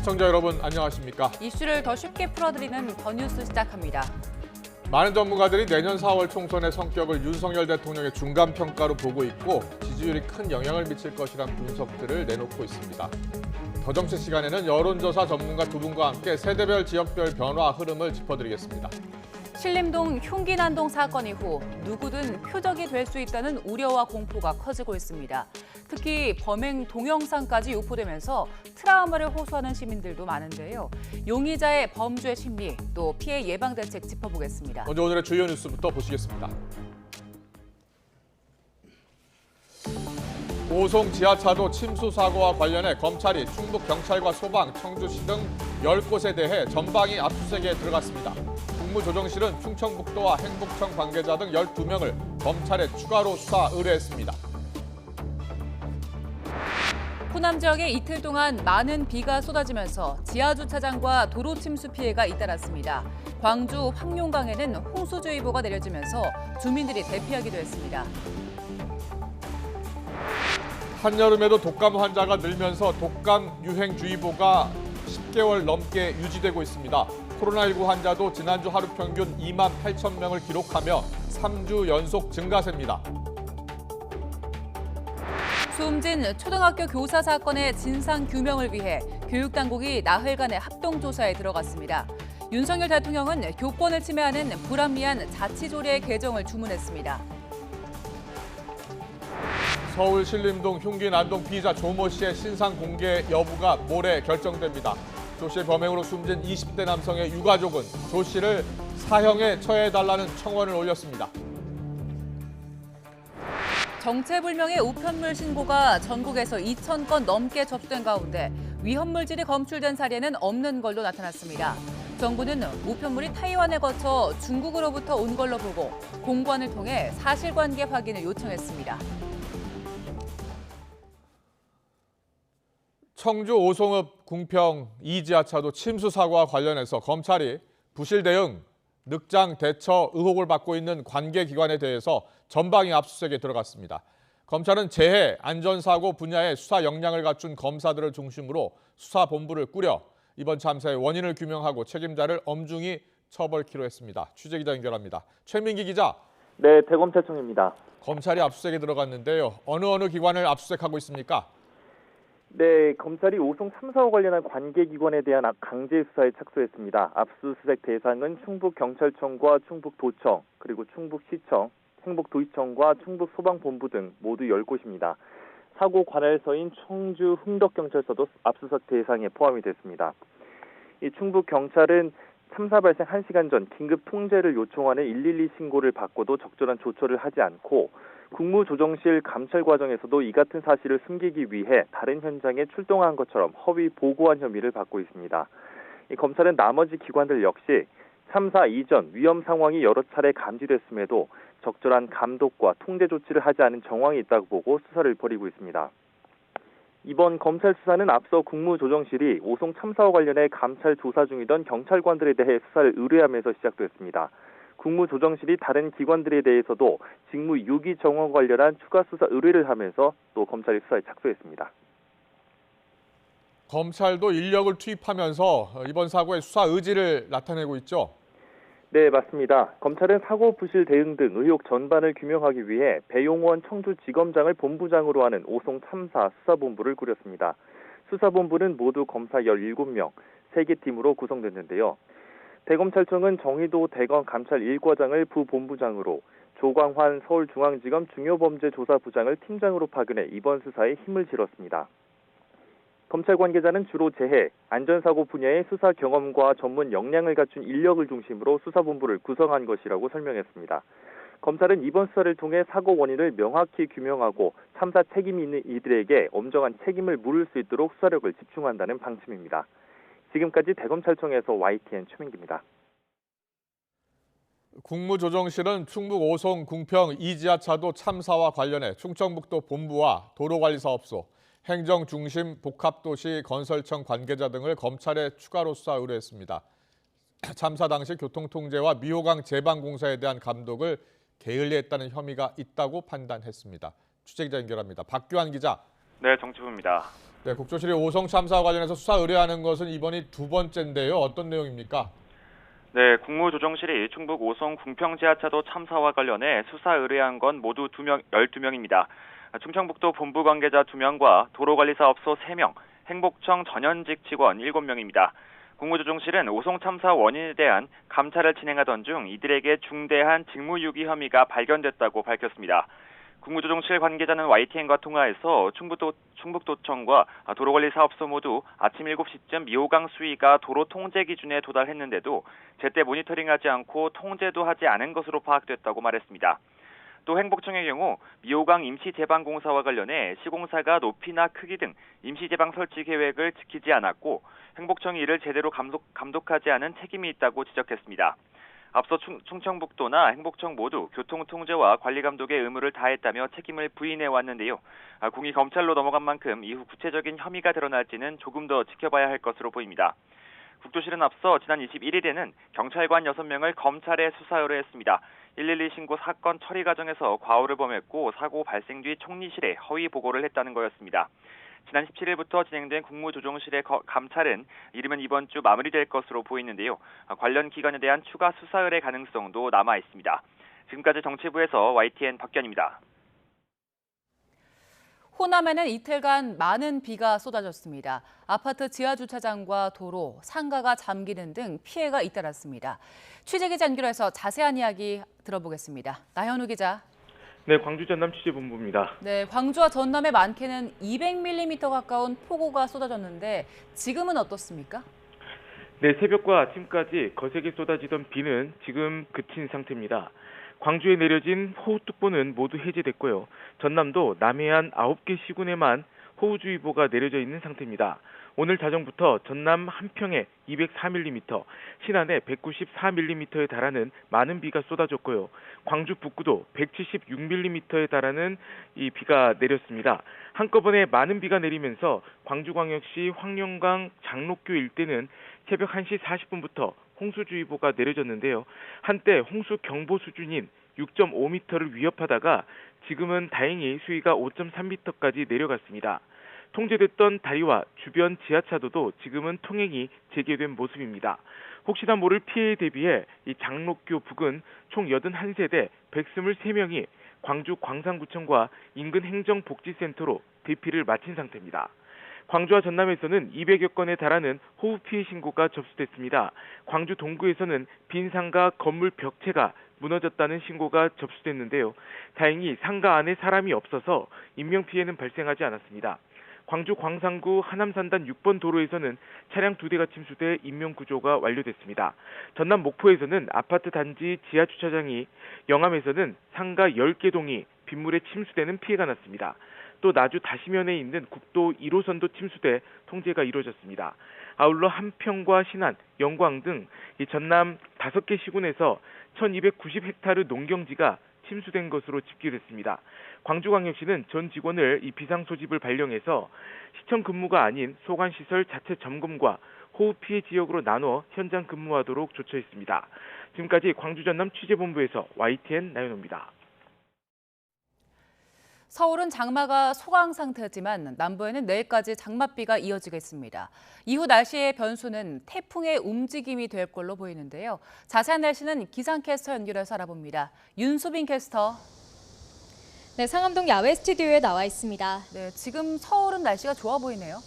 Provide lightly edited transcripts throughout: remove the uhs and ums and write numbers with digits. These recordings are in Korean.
시청자 여러분 안녕하십니까? 이슈를 더 쉽게 풀어드리는 더 뉴스 시작합니다. 많은 전문가들이 내년 4월 총선의 성격을 윤석열 대통령의 중간평가로 보고 있고 지지율이 큰 영향을 미칠 것이란 분석들을 내놓고 있습니다. 더 정치 시간에는 여론조사 전문가 두 분과 함께 세대별 지역별 변화 흐름을 짚어드리겠습니다. 신림동 흉기 난동 사건 이후 누구든 표적이 될 수 있다는 우려와 공포가 커지고 있습니다. 특히 범행 동영상까지 유포되면서 트라우마를 호소하는 시민들도 많은데요. 용의자의 범죄 심리, 또 피해 예방 대책 짚어보겠습니다. 먼저 오늘의 주요 뉴스부터 보시겠습니다. 오송 지하차도 침수 사고와 관련해 검찰이 충북경찰과 소방, 청주시 등 10곳에 대해 전방위 압수수색에 들어갔습니다. 국무조정실은 충청북도와 행복청 관계자 등 12명을 검찰에 추가로 수사 의뢰했습니다. 호남 지역에 이틀 동안 많은 비가 쏟아지면서 지하주차장과 도로 침수 피해가 잇따랐습니다. 광주 황룡강에는 홍수주의보가 내려지면서 주민들이 대피하기도 했습니다. 한여름에도 독감 환자가 늘면서 독감 유행주의보가 10개월 넘게 유지되고 있습니다. 코로나19 환자도 지난주 하루 평균 2만 8천 명을 기록하며 3주 연속 증가세입니다. 숨진 초등학교 교사 사건의 진상 규명을 위해 교육당국이 나흘간의 합동조사에 들어갔습니다. 윤석열 대통령은 교권을 침해하는 불합리한 자치조례 개정을 주문했습니다. 서울 신림동 흉기 난동 피의자 조모 씨의 신상 공개 여부가 모레 결정됩니다. 조 씨의 범행으로 숨진 20대 남성의 유가족은 조 씨를 사형에 처해달라는 청원을 올렸습니다. 정체불명의 우편물 신고가 전국에서 2,000건 넘게 접수된 가운데 위험물질이 검출된 사례는 없는 걸로 나타났습니다. 정부는 우편물이 타이완에 거쳐 중국으로부터 온 걸로 보고 공관을 통해 사실관계 확인을 요청했습니다. 청주 오송읍 궁평 2지하차도 침수 사고와 관련해서 검찰이 부실 대응, 늑장 대처 의혹을 받고 있는 관계기관에 대해서 전방위 압수수색에 들어갔습니다. 검찰은 재해, 안전사고 분야의 수사 역량을 갖춘 검사들을 중심으로 수사본부를 꾸려 이번 참사의 원인을 규명하고 책임자를 엄중히 처벌키로 했습니다. 취재기자 연결합니다. 최민기 기자. 네, 대검찰청입니다. 검찰이 압수수색에 들어갔는데요. 어느 기관을 압수수색하고 있습니까? 네, 검찰이 오송 참사와 관련한 관계기관에 대한 강제 수사에 착수했습니다. 압수수색 대상은 충북경찰청과 충북도청, 그리고 충북시청, 행복도시청과 충북소방본부 등 모두 10곳입니다. 사고 관할서인 청주 흥덕경찰서도 압수수색 대상에 포함이 됐습니다. 이 충북경찰은 참사 발생 1시간 전 긴급 통제를 요청하는 112 신고를 받고도 적절한 조처를 하지 않고 국무조정실 감찰 과정에서도 이 같은 사실을 숨기기 위해 다른 현장에 출동한 것처럼 허위 보고한 혐의를 받고 있습니다. 이 검찰은 나머지 기관들 역시 참사 이전 위험 상황이 여러 차례 감지됐음에도 적절한 감독과 통제 조치를 하지 않은 정황이 있다고 보고 수사를 벌이고 있습니다. 이번 검찰 수사는 앞서 국무조정실이 오송 참사와 관련해 감찰 조사 중이던 경찰관들에 대해 수사를 의뢰하면서 시작됐습니다. 국무조정실이 다른 기관들에 대해서도 직무 유기 정황 관련한 추가 수사 의뢰를 하면서 또 검찰이 수사에 착수했습니다. 검찰도 인력을 투입하면서 이번 사고의 수사 의지를 나타내고 있죠? 네, 맞습니다. 검찰은 사고 부실 대응 등 의혹 전반을 규명하기 위해 배용원 청주지검장을 본부장으로 하는 오송 참사 수사본부를 꾸렸습니다. 수사본부는 모두 검사 17명, 3개 팀으로 구성됐는데요. 대검찰청은 정의도 대검 감찰 1과장을 부본부장으로, 조광환 서울중앙지검 중요범죄조사부장을 팀장으로 파견해 이번 수사에 힘을 실었습니다. 검찰 관계자는 주로 재해, 안전사고 분야의 수사 경험과 전문 역량을 갖춘 인력을 중심으로 수사본부를 구성한 것이라고 설명했습니다. 검찰은 이번 수사를 통해 사고 원인을 명확히 규명하고 참사 책임이 있는 이들에게 엄정한 책임을 물을 수 있도록 수사력을 집중한다는 방침입니다. 지금까지 대검찰청에서 YTN 최민기입니다. 국무조정실은 충북 오송 궁평 2지하차도 참사와 관련해 충청북도 본부와 도로관리사업소, 행정중심 복합도시 건설청 관계자 등을 검찰에 추가로 수사 의뢰했습니다. 참사 당시 교통통제와 미호강 제방공사에 대한 감독을 게을리했다는 혐의가 있다고 판단했습니다. 취재기자 연결합니다. 박규환 기자. 네, 정치부입니다. 네, 국조실이 오송 참사와 관련해서 수사 의뢰하는 것은 이번이 두 번째인데요. 어떤 내용입니까? 네, 국무조정실이 충북 오송 궁평 지하차도 참사와 관련해 수사 의뢰한 건 모두 12명입니다. 충청북도 본부 관계자 2명과 도로관리사업소 3명, 행복청 전현직 직원 7명입니다. 국무조정실은 오송 참사 원인에 대한 감찰을 진행하던 중 이들에게 중대한 직무유기 혐의가 발견됐다고 밝혔습니다. 국무조정실 관계자는 YTN과 통화해서 충북도청과 도로관리사업소 모두 아침 7시쯤 미호강 수위가 도로 통제 기준에 도달했는데도 제때 모니터링하지 않고 통제도 하지 않은 것으로 파악됐다고 말했습니다. 또 행복청의 경우 미호강 임시제방공사와 관련해 시공사가 높이나 크기 등 임시제방 설치 계획을 지키지 않았고 행복청이 이를 제대로 감독하지 않은 책임이 있다고 지적했습니다. 앞서 충청북도나 행복청 모두 교통통제와 관리감독의 의무를 다했다며 책임을 부인해 왔는데요. 공이 검찰로 넘어간 만큼 이후 구체적인 혐의가 드러날지는 조금 더 지켜봐야 할 것으로 보입니다. 국조실은 앞서 지난 21일에는 경찰관 6명을 검찰에 수사 의뢰했습니다. 112 신고 사건 처리 과정에서 과오를 범했고 사고 발생 뒤 총리실에 허위 보고를 했다는 거였습니다. 지난 17일부터 진행된 국무조정실의 감찰은 이르면 이번 주 마무리될 것으로 보이는데요. 관련 기관에 대한 추가 수사 의뢰 가능성도 남아 있습니다. 지금까지 정치부에서 YTN 박견입니다. 호남에는 이틀간 많은 비가 쏟아졌습니다. 아파트 지하주차장과 도로, 상가가 잠기는 등 피해가 잇따랐습니다. 취재기자 연결해서 자세한 이야기 들어보겠습니다. 나현우 기자. 네, 광주 전남 취재본부입니다. 네, 광주와 전남의 많게는 200mm 가까운 폭우가 쏟아졌는데 지금은 어떻습니까? 네, 새벽과 아침까지 거세게 쏟아지던 비는 지금 그친 상태입니다. 광주에 내려진 호우특보는 모두 해제됐고요. 전남도 남해안 9개 시군에만 호우주의보가 내려져 있는 상태입니다. 오늘 자정부터 전남 한평에 204mm, 신안에 194mm에 달하는 많은 비가 쏟아졌고요. 광주 북구도 176mm에 달하는 이 비가 내렸습니다. 한꺼번에 많은 비가 내리면서 광주광역시 황령강 장록교 일대는 새벽 1시 40분부터 홍수주의보가 내려졌는데요. 한때 홍수 경보 수준인 6.5m를 위협하다가 지금은 다행히 수위가 5.3m까지 내려갔습니다. 통제됐던 다리와 주변 지하차도도 지금은 통행이 재개된 모습입니다. 혹시나 모를 피해에 대비해 이 장록교 북은 총 81세대 123명이 광주 광산구청과 인근 행정복지센터로 대피를 마친 상태입니다. 광주와 전남에서는 200여 건에 달하는 호우 피해 신고가 접수됐습니다. 광주 동구에서는 빈 상가 건물 벽체가 무너졌다는 신고가 접수됐는데요. 다행히 상가 안에 사람이 없어서 인명피해는 발생하지 않았습니다. 광주 광산구 하남산단 6번 도로에서는 차량 2대가 침수돼 인명구조가 완료됐습니다. 전남 목포에서는 아파트 단지 지하주차장이, 영암에서는 상가 10개 동이 빗물에 침수되는 피해가 났습니다. 또 나주 다시면에 있는 국도 1호선도 침수돼 통제가 이루어졌습니다. 아울러 한평과 신안, 영광 등 이 전남 5개 시군에서 1290헥타르 농경지가 침수된 것으로 집계됐습니다. 광주광역시는 전 직원을 이 비상소집을 발령해서 시청 근무가 아닌 소관시설 자체 점검과 호우 피해 지역으로 나눠 현장 근무하도록 조처했습니다. 지금까지 광주 전남 취재본부에서 YTN 나연호입니다. 서울은 장마가 소강 상태지만 남부에는 내일까지 장맛비가 이어지겠습니다. 이후 날씨의 변수는 태풍의 움직임이 될 걸로 보이는데요. 자세한 날씨는 기상캐스터 연결해서 알아봅니다. 윤수빈 캐스터. 네, 상암동 야외 스튜디오에 나와 있습니다. 네, 지금 서울은 날씨가 좋아 보이네요.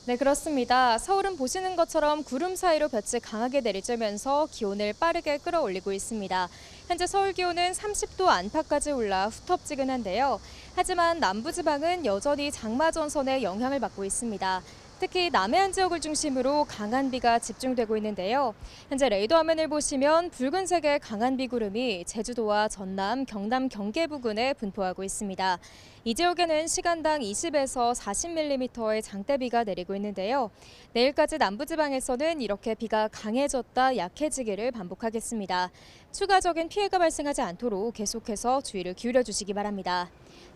네, 그렇습니다. 서울은 보시는 것처럼 구름 사이로 볕이 강하게 내리쬐면서 기온을 빠르게 끌어올리고 있습니다. 현재 서울 기온은 30도 안팎까지 올라 후텁지근한데요. 하지만 남부지방은 여전히 장마 전선의 영향을 받고 있습니다. 특히 남해안 지역을 중심으로 강한 비가 집중되고 있는데요. 현재 레이더 화면을 보시면 붉은색의 강한 비구름이 제주도와 전남, 경남, 경계 부근에 분포하고 있습니다. 이 지역에는 시간당 20에서 40mm의 장대비가 내리고 있는데요. 내일까지 남부지방에서는 이렇게 비가 강해졌다 약해지기를 반복하겠습니다. 추가적인 피해가 발생하지 않도록 계속해서 주의를 기울여 주시기 바랍니다.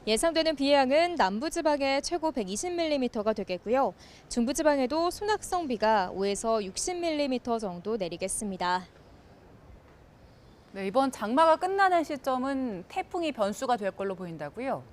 예상되는 비의 양은 남부지방에 최고 120mm가 되겠고요. 중부지방에도 소낙성 비가 5에서 60mm 정도 내리겠습니다. 네, 이번 장마가 끝나는 시점은 태풍이 변수가 될 걸로 보인다고요?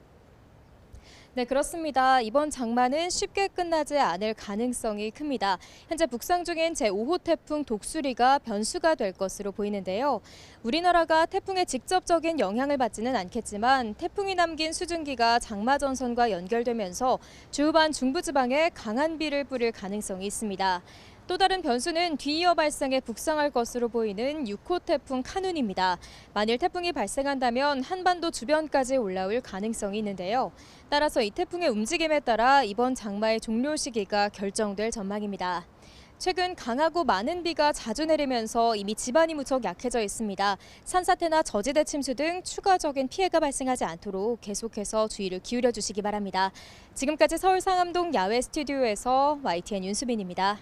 네, 그렇습니다. 이번 장마는 쉽게 끝나지 않을 가능성이 큽니다. 현재 북상 중인 제5호 태풍 독수리가 변수가 될 것으로 보이는데요. 우리나라가 태풍의 직접적인 영향을 받지는 않겠지만 태풍이 남긴 수증기가 장마 전선과 연결되면서 주후반 중부지방에 강한 비를 뿌릴 가능성이 있습니다. 또 다른 변수는 뒤이어 발생해 북상할 것으로 보이는 6호 태풍 카눈입니다. 만일 태풍이 발생한다면 한반도 주변까지 올라올 가능성이 있는데요. 따라서 이 태풍의 움직임에 따라 이번 장마의 종료 시기가 결정될 전망입니다. 최근 강하고 많은 비가 자주 내리면서 이미 지반이 무척 약해져 있습니다. 산사태나 저지대 침수 등 추가적인 피해가 발생하지 않도록 계속해서 주의를 기울여 주시기 바랍니다. 지금까지 서울 상암동 야외 스튜디오에서 YTN 윤수빈입니다.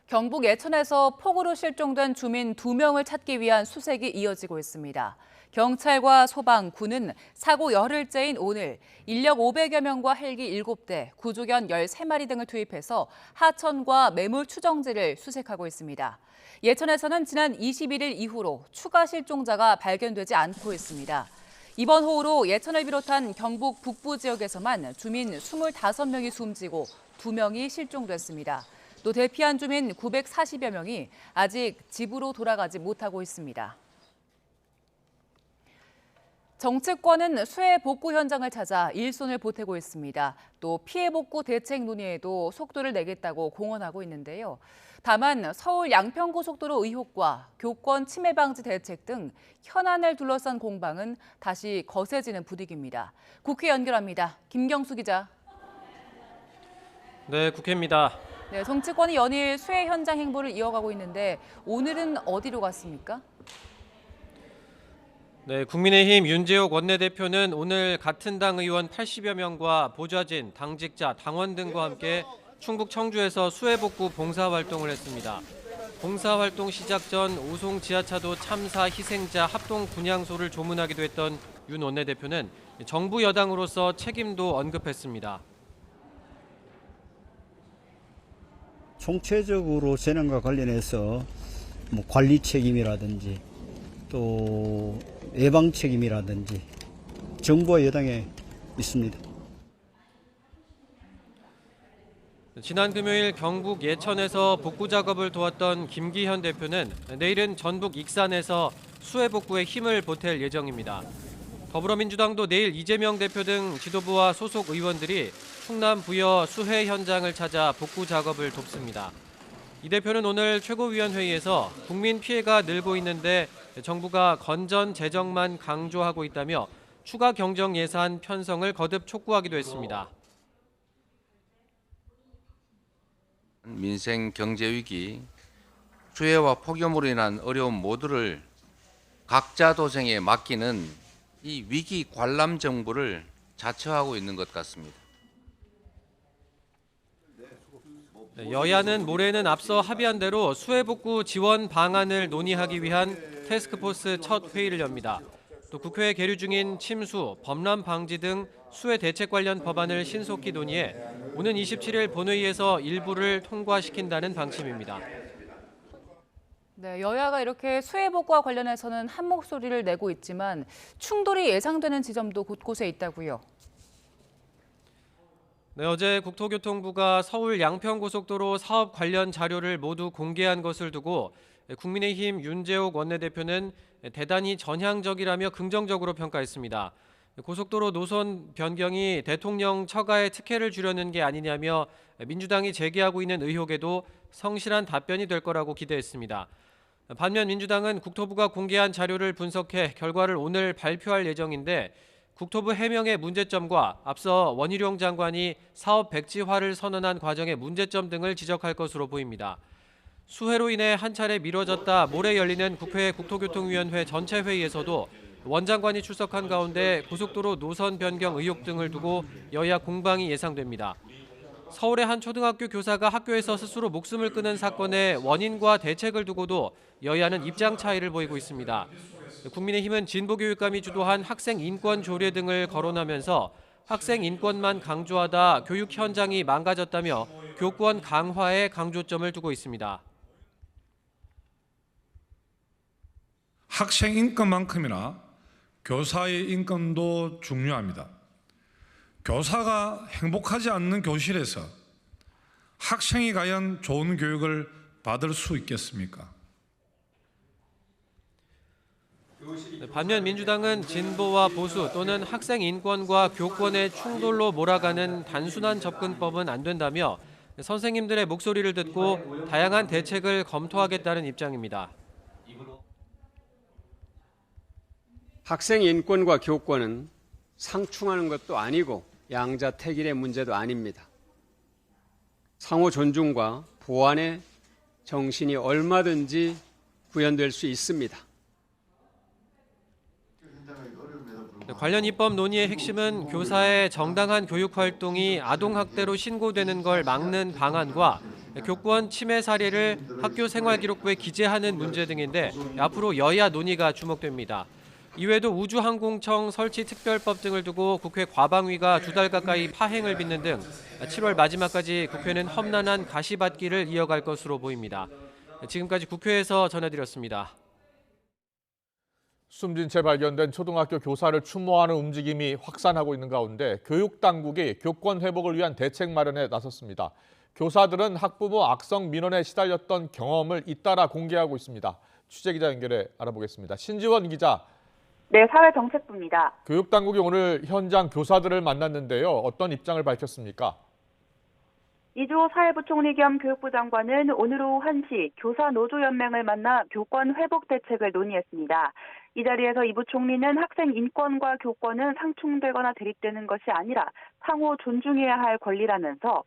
경북 예천에서 폭우로 실종된 주민 2명을 찾기 위한 수색이 이어지고 있습니다. 경찰과 소방, 군은 사고 열흘째인 오늘 인력 500여 명과 헬기 7대, 구조견 13마리 등을 투입해서 하천과 매물 추정지를 수색하고 있습니다. 예천에서는 지난 21일 이후로 추가 실종자가 발견되지 않고 있습니다. 이번 호우로 예천을 비롯한 경북 북부 지역에서만 주민 25명이 숨지고 2명이 실종됐습니다. 또 대피한 주민 940여 명이 아직 집으로 돌아가지 못하고 있습니다. 정치권은 수해 복구 현장을 찾아 일손을 보태고 있습니다. 또 피해 복구 대책 논의에도 속도를 내겠다고 공언하고 있는데요. 다만 서울 양평고속도로 의혹과 교권 침해 방지 대책 등 현안을 둘러싼 공방은 다시 거세지는 분위기입니다. 국회 연결합니다. 김경수 기자. 네, 국회입니다. 네, 정치권이 연일 수해 현장 행보를 이어가고 있는데 오늘은 어디로 갔습니까? 네, 국민의힘 윤재옥 원내대표는 오늘 같은 당 의원 80여 명과 보좌진, 당직자, 당원 등과 함께 충북 청주에서 수해복구 봉사활동을 했습니다. 봉사활동 시작 전 오송 지하차도 참사 희생자 합동 분향소를 조문하기도 했던 윤 원내대표는 정부 여당으로서 책임도 언급했습니다. 총체적으로 재난과 관련해서 관리 책임이라든지 또 예방 책임이라든지 정부와 여당에 있습니다. 지난 금요일 경북 예천에서 복구 작업을 도왔던 김기현 대표는 내일은 전북 익산에서 수해 복구에 힘을 보탤 예정입니다. 더불어민주당도 내일 이재명 대표 등 지도부와 소속 의원들이 충남 부여 수해 현장을 찾아 복구 작업을 돕습니다. 이 대표는 오늘 최고위원회의에서 국민 피해가 늘고 있는데 정부가 건전 재정만 강조하고 있다며 추가 경정 예산 편성을 거듭 촉구하기도 했습니다. 민생 경제 위기, 수해와 폭염으로 인한 어려움 모두를 각자 도생에 맡기는 이 위기 관람 정부를 자처하고 있는 것 같습니다. 여야는 모레는 앞서 합의한 대로 수해 복구 지원 방안을 논의하기 위한 태스크포스 첫 회의를 엽니다. 또 국회에 계류 중인 침수, 범람 방지 등 수해 대책 관련 법안을 신속히 논의해 오는 27일 본회의에서 일부를 통과시킨다는 방침입니다. 네, 여야가 이렇게 수해 복구와 관련해서는 한 목소리를 내고 있지만 충돌이 예상되는 지점도 곳곳에 있다고요. 네, 어제 국토교통부가 서울 양평고속도로 사업 관련 자료를 모두 공개한 것을 두고 국민의힘 윤재옥 원내대표는 대단히 전향적이라며 긍정적으로 평가했습니다. 고속도로 노선 변경이 대통령 처가에 특혜를 주려는 게 아니냐며 민주당이 제기하고 있는 의혹에도 성실한 답변이 될 거라고 기대했습니다. 반면 민주당은 국토부가 공개한 자료를 분석해 결과를 오늘 발표할 예정인데 국토부 해명의 문제점과 앞서 원희룡 장관이 사업 백지화를 선언한 과정의 문제점 등을 지적할 것으로 보입니다. 수해로 인해 한 차례 미뤄졌다 모레 열리는 국회 국토교통위원회 전체 회의에서도 원 장관이 출석한 가운데 고속도로 노선 변경 의혹 등을 두고 여야 공방이 예상됩니다. 서울의 한 초등학교 교사가 학교에서 스스로 목숨을 끊은 사건의 원인과 대책을 두고도 여야는 입장 차이를 보이고 있습니다. 국민의힘은 진보교육감이 주도한 학생 인권 조례 등을 거론하면서 학생 인권만 강조하다 교육 현장이 망가졌다며 교권 강화에 강조점을 두고 있습니다. 학생 인권만큼이나 교사의 인권도 중요합니다. 교사가 행복하지 않는 교실에서 학생이 과연 좋은 교육을 받을 수 있겠습니까? 반면 민주당은 진보와 보수 또는 학생 인권과 교권의 충돌로 몰아가는 단순한 접근법은 안 된다며 선생님들의 목소리를 듣고 다양한 대책을 검토하겠다는 입장입니다. 학생 인권과 교권은 상충하는 것도 아니고 양자택일의 문제도 아닙니다. 상호 존중과 보완의 정신이 얼마든지 구현될 수 있습니다. 관련 입법 논의의 핵심은 교사의 정당한 교육 활동이 아동학대로 신고되는 걸 막는 방안과 교권 침해 사례를 학교 생활기록부에 기재하는 문제 등인데 앞으로 여야 논의가 주목됩니다. 이외에도 우주항공청 설치 특별법 등을 두고 국회 과방위가 2달 가까이 파행을 빚는 등 7월 마지막까지 국회는 험난한 가시밭길을 이어갈 것으로 보입니다. 지금까지 국회에서 전해드렸습니다. 숨진 채 발견된 초등학교 교사를 추모하는 움직임이 확산하고 있는 가운데 교육당국이 교권 회복을 위한 대책 마련에 나섰습니다. 교사들은 학부모 악성 민원에 시달렸던 경험을 잇따라 공개하고 있습니다. 취재기자 연결해 알아보겠습니다. 신지원 기자. 네, 사회정책부입니다. 교육당국이 오늘 현장 교사들을 만났는데요. 어떤 입장을 밝혔습니까? 이주호 사회부총리 겸 교육부 장관은 오늘 오후 1시 교사노조연맹을 만나 교권 회복 대책을 논의했습니다. 이 자리에서 이 부총리는 학생 인권과 교권은 상충되거나 대립되는 것이 아니라 상호 존중해야 할 권리라면서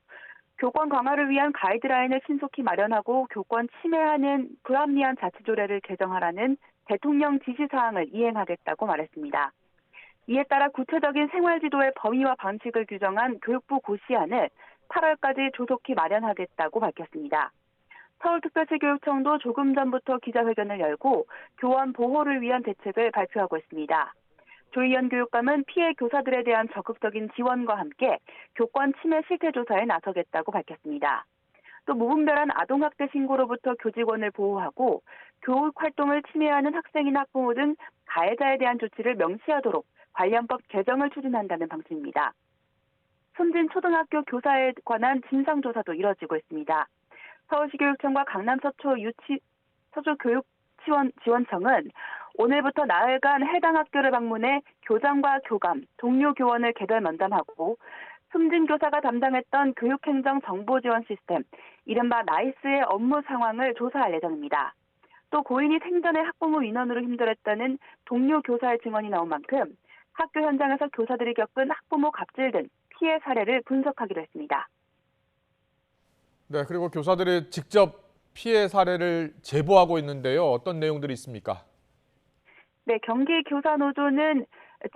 교권 강화를 위한 가이드라인을 신속히 마련하고 교권 침해하는 불합리한 자치조례를 개정하라는 대통령 지시사항을 이행하겠다고 말했습니다. 이에 따라 구체적인 생활지도의 범위와 방식을 규정한 교육부 고시안을 8월까지 조속히 마련하겠다고 밝혔습니다. 서울특별시교육청도 조금 전부터 기자회견을 열고 교원 보호를 위한 대책을 발표하고 있습니다. 조희연 교육감은 피해 교사들에 대한 적극적인 지원과 함께 교권 침해 실태 조사에 나서겠다고 밝혔습니다. 또 무분별한 아동학대 신고로부터 교직원을 보호하고 교육 활동을 침해하는 학생이나 학부모 등 가해자에 대한 조치를 명시하도록 관련법 개정을 추진한다는 방침입니다. 숨진 초등학교 교사에 관한 진상조사도 이뤄지고 있습니다. 서울시교육청과 강남서초교육지원청은 오늘부터 나흘간 해당 학교를 방문해 교장과 교감, 동료 교원을 개별 면담하고 숨진 교사가 담당했던 교육행정 정보지원 시스템, 이른바 나이스의 업무 상황을 조사할 예정입니다. 또 고인이 생전에 학부모 인원으로 힘들었다는 동료 교사의 증언이 나온 만큼 학교 현장에서 교사들이 겪은 학부모 갑질 등 피해 사례를 분석하기로 했습니다. 네, 그리고 교사들이 직접 피해 사례를 제보하고 있는데요. 어떤 내용들이 있습니까? 네, 경기교사노조는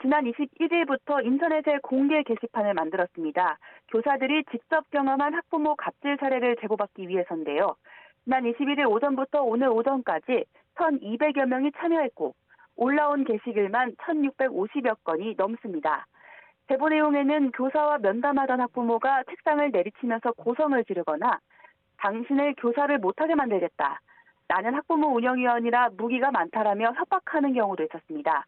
지난 21일부터 인터넷에 공개 게시판을 만들었습니다. 교사들이 직접 경험한 학부모 갑질 사례를 제보받기 위해서인데요. 지난 21일 오전부터 오늘 오전까지 1,200여 명이 참여했고 올라온 게시글만 1,650여 건이 넘습니다. 제보 내용에는 교사와 면담하던 학부모가 책상을 내리치면서 고성을 지르거나 당신을 교사를 못하게 만들겠다. 나는 학부모 운영위원이라 무기가 많다라며 협박하는 경우도 있었습니다.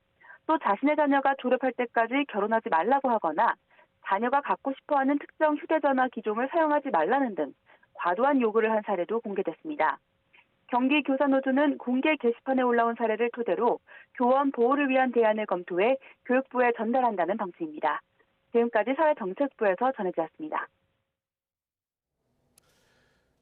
또 자신의 자녀가 졸업할 때까지 결혼하지 말라고 하거나 자녀가 갖고 싶어하는 특정 휴대전화 기종을 사용하지 말라는 등 과도한 요구를 한 사례도 공개됐습니다. 경기교사노조는 공개 게시판에 올라온 사례를 토대로 교원 보호를 위한 대안을 검토해 교육부에 전달한다는 방침입니다. 지금까지 사회정책부에서 전해드렸습니다.